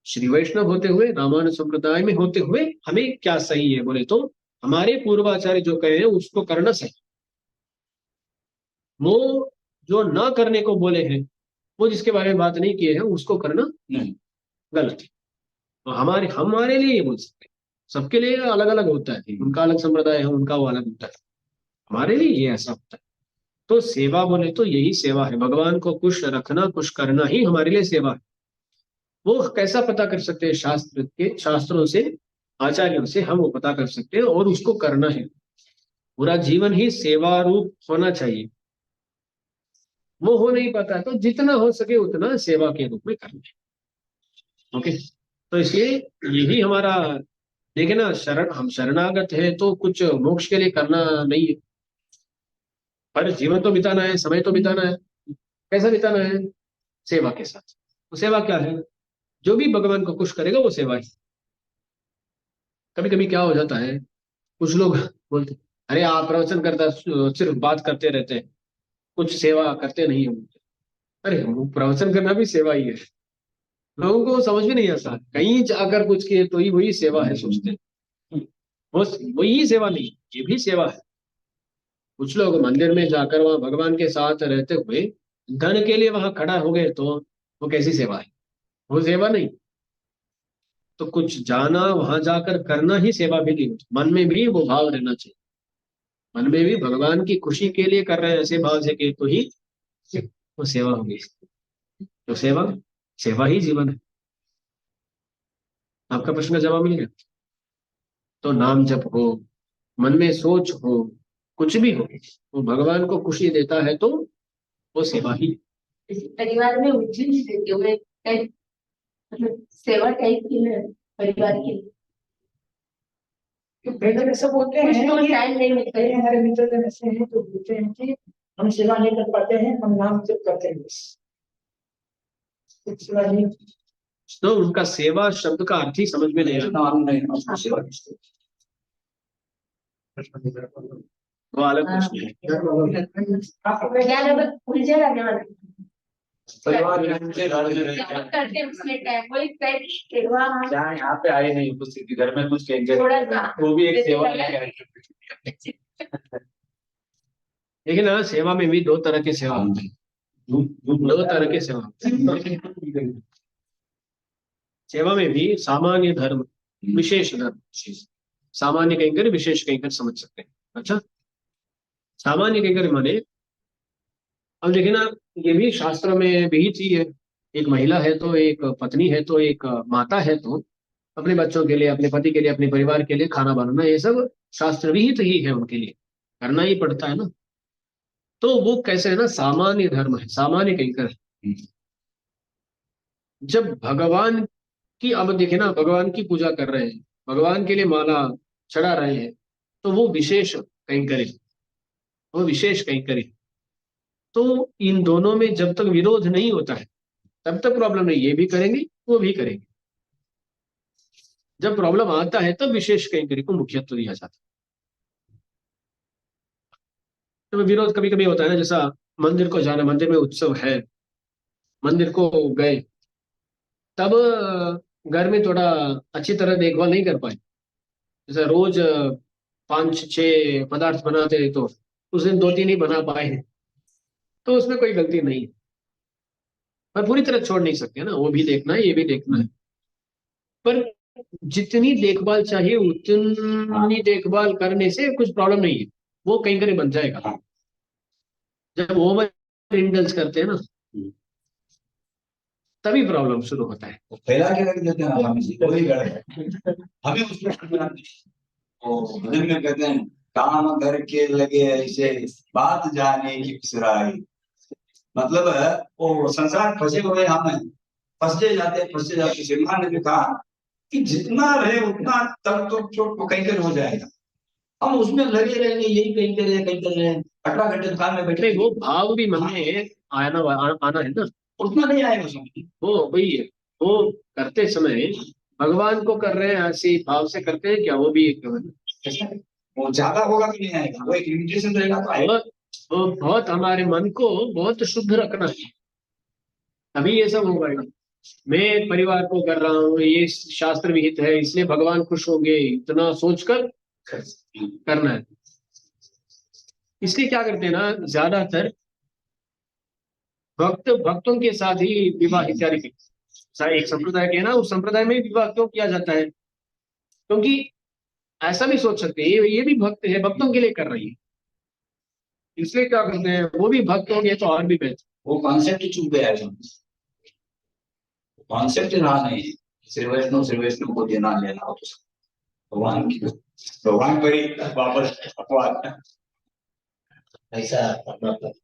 श्री वैष्णव होते हुए, रामानुज संप्रदाय में होते हुए हमें क्या सही है बोले तो हमारे पूर्वाचार्य जो कहे हैं उसको करना सही। वो जो न करने को बोले हैं, वो जिसके बारे में बात नहीं किए हैं, उसको करना नहीं। गलत है। तो हमारे हमारे लिए ये बोल सकते हैं। सबके लिए अलग अलग होता है, उनका अलग संप्रदाय है, उनका वो अलग होता है। हमारे लिए ये ऐसा होता है। तो सेवा बोले तो यही सेवा है, भगवान को खुश रखना, खुश करना ही हमारे लिए सेवा है। वो कैसा पता कर सकते हैं? शास्त्रों से, आचार्यों से हम वो पता कर सकते हैं, और उसको करना है। पूरा जीवन ही सेवा रूप होना चाहिए। वो हो नहीं पाता तो जितना हो सके उतना सेवा के रूप में करना है। ओके, तो इसलिए यही हमारा, देखिए ना, शरण, हम शरणागत है तो कुछ मोक्ष के लिए करना नहीं है, पर जीवन तो बिताना है, समय तो बिताना है। कैसा बिताना है? सेवा के साथ। तो सेवा क्या है? जो भी भगवान को खुश करेगा वो सेवा है। कभी कभी क्या हो जाता है, कुछ लोग बोलते अरे आप प्रवचन करता सिर्फ बात करते रहते हैं, कुछ सेवा करते नहीं हम। अरे वो प्रवचन करना भी सेवा ही है। लोगों को समझ में नहीं आता, कहीं जाकर कुछ किए तो ही वही सेवा है सोचते हैं। वो वही सेवा नहीं, ये भी सेवा है। कुछ लोग मंदिर में जाकर वहां भगवान के साथ रहते हुए धन के लिए वहां खड़ा हो गए, तो वो कैसी सेवा है? वो सेवा नहीं। तो कुछ जाना, वहां जाकर करना ही सेवा भी नहीं होती। मन में भी वो भाव रहना चाहिए, मन में भी भगवान की खुशी के लिए कर रहे हैं ऐसे भाव से कि तो ही वो सेवा होगी। तो सेवा, सेवा ही जीवन है। आपका प्रश्न का जवाब मिल गया। तो नाम जप हो, मन में सोच हो, कुछ भी हो, वो भगवान को खुशी देता है तो वो सेवा ही। परिवार में उज्जैन देते हुए मतलब सेवा टाइप की है परिवार की। तो पहले ऐसा बोलते हैं कि टाइम नहीं मिलता है, हमारे मित्र जन ऐसे हैं तो बोलते हैं कि हम सेवा नहीं कर पाते हैं, हम नाम जप करते हैं बस, कुछ सेवा नहीं। तो उनका सेवा शब्द का अर्थ ही समझ में नहीं आता। नाम नहीं, आपको सेवा किसको? वो अलग प्रश्न है। आपको क्या लगा उलझे रहने वाला परिवार में उनके घर में रहते हैं। करते हैं उसमें टाइम वही टाइम सेवा क्या यहाँ पे आए नहीं उपस्थिति, घर में कुछ कहेंगे थोड़ा सा वो भी एक सेवा है। लेकिन हाँ, सेवा में भी दो तरह की सेवा होती है। दो तरह की सेवा होती है। सेवा में भी सामान्य धर्म, विशेष धर्म। सामान्य कहेंगे, विशेष कहेंगे, समझ सकते हैं। अच्छा, सामान्य कहेंगे माने, अब देखिए ना, ये भी शास्त्र में विहित ही है। एक महिला है तो एक पत्नी है तो एक माता है तो अपने बच्चों के लिए, अपने पति के लिए, अपने परिवार के लिए खाना बनाना, ये सब शास्त्र विहित ही है, उनके लिए करना ही पड़ता है ना। तो वो कैसे है ना, सामान्य धर्म है, सामान्य कहकर है। जब भगवान की, अब देखे ना, भगवान की पूजा कर रहे हैं, भगवान के लिए माला चढ़ा रहे हैं, तो वो विशेष कहीं करे, वो विशेष कहीं करे। तो इन दोनों में जब तक विरोध नहीं होता है तब तक प्रॉब्लम नहीं, ये भी करेंगे वो भी करेंगे। जब प्रॉब्लम आता है तब विशेष कहीं करे को मुख्यत्व दिया जाता है। तो विरोध कभी कभी होता है ना, जैसा मंदिर को जाना, मंदिर में उत्सव है, मंदिर को गए, तब घर में थोड़ा अच्छी तरह देखभाल नहीं कर पाए। जैसे रोज 5-6 पदार्थ बनाते हैं तो उस दिन 2-3 ही बना पाए हैं, तो उसमें कोई गलती नहीं है। पर पूरी तरह छोड़ नहीं सकते ना, वो भी देखना है ये भी देखना है। पर जितनी देखभाल चाहिए उतनी देखभाल करने से कुछ प्रॉब्लम नहीं है, वो कहीं कहीं बन जाएगा। जब ओवर इंडल्स करते हैं ना, तभी प्रॉब्लम शुरू होता है। वो फैला के रख देते हैं, हम वही गलत है। हमें उसमें वो भजन में कहते हैं, काम करके लगे ऐसे बात जाने की पिसराई। मतलब है वो संसार फंसे हुए, हम फंसते जाते। श्रीमान ने भी कहा कि जितना रहे उतना तब तो चोट को कहीं कर हो जाएगा। हम उसमें लगे रहेंगे, यही कहीं कर रहे हैं, 18 घंटे दुकान में बैठे। वो भाव भी मन में आना है ना, उतना नहीं आएगा समझ। वो वही है। वो करते समय भगवान को कर रहे हैं ऐसे भाव से करते हैं क्या, वो भी एक वो ज्यादा होगा कि नहीं आएगा, वो एक लिमिटेशन रहेगा तो आएगा। वो बहुत हमारे मन को बहुत शुद्ध रखना है, तभी ये सब होगा। मैं परिवार को कर रहा हूँ, ये शास्त्र विहित है इसलिए भगवान खुश होंगे, इतना सोचकर करना है। इसलिए क्या करते हैं ना, ज्यादातर भक्तों के साथ ही विवाह इत्यादि एक संप्रदाय के है ना, उस संप्रदाय में विवाह क्यों किया जाता है, क्योंकि ऐसा भी सोच सकते हैं ये भी भक्त है, भक्तों के लिए कर रही है, इसलिए क्या करते हैं, वो भी भक्त होंगे तो और भी बेहतर। वो कॉन्सेप्ट चुप गया है, कॉन्सेप्ट रहा नहीं। श्री वैष्णव को देना लेना हो तो भगवान पर ही वापस अपवाद ऐसा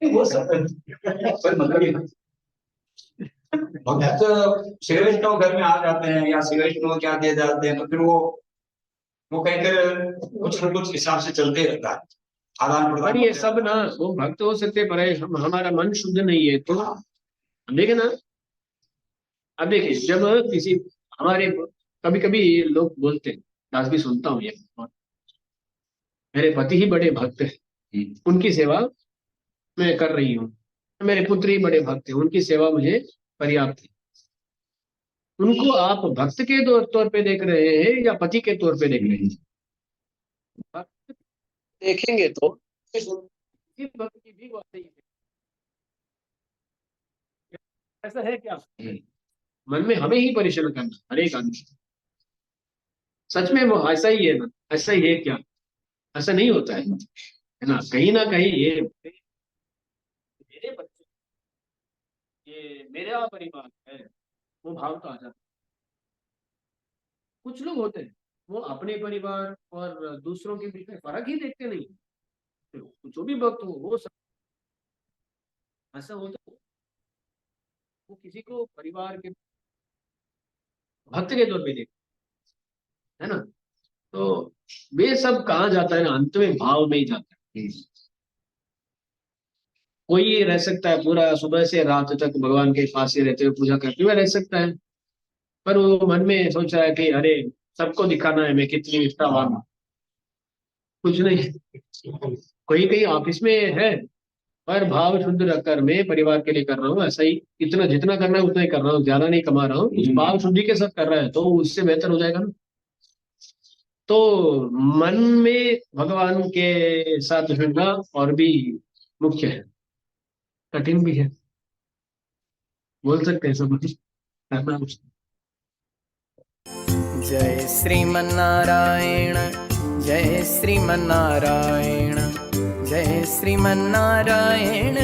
वो सब पर मतलब भक्त श्री वैष्णव घर में आ जाते हैं या श्री वैष्णव क्या दे जाते हैं, तो फिर वो कहकर कुछ न कुछ हिसाब से चलते रहता है, आदान और प्रदान। ये सब ना, वो भक्त हो सकते पर हमारा मन शुद्ध नहीं है तो देखिए ना। अब देखिए, जब किसी हमारे, कभी कभी लोग बोलते हैं, आज भी सुनता हूँ ये, मेरे पति ही बड़े भक्त हैं, उनकी सेवा मैं कर रही हूँ, मेरे पुत्र ही बड़े भक्त हैं, उनकी सेवा मुझे पर्याप्त है। उनको आप भक्त के तौर पे देख रहे हैं या पति के तौर पे देख रहे हैं? भक्त देखेंगे तो भक्त की भी बात नहीं है। ऐसा है क्या, मन में हमें ही परेशान करना हर एक आदमी, सच में वो ऐसा ही है ना, ऐसा ही है क्या? ऐसा नहीं होता है। है ना कहीं ये मेरे बच्चे, ये मेरा परिवार है, वो भाव तो आ जाता है। कुछ लोग होते हैं वो अपने परिवार और दूसरों के बीच में फर्क ही देखते नहीं, तो जो भी भक्त हो वो सब ऐसा होता है, वो किसी को परिवार के भक्त के तौर पे देखते, है ना। तो वे सब कहाँ जाता है ना, अंत में भाव में ही जाता है। कोई रह सकता है पूरा सुबह से रात तक भगवान के पास ही रहते हुए पूजा करते हुए रह सकता है, पर वो मन में सोच रहा है कि अरे सबको दिखाना है मैं कितनी निष्ठावान हूं। कुछ नहीं, कोई कहीं ऑफिस में है, पर भाव शुद्ध रखकर मैं परिवार के लिए कर रहा हूँ, ऐसा ही इतना जितना करना है उतना ही कर रहा हूँ, ज्यादा नहीं कमा रहा हूँ, उस भाव शुद्धि के साथ कर रहा है तो उससे बेहतर हो जाएगा ना। तो मन में भगवान के साथ जुड़ना और भी मुख्य है, कठिन भी है, बोल सकते हैं सब करना मुश्किल। जय श्रीमन्नारायण, जय श्रीमन्नारायण, जय श्रीमन्नारायण,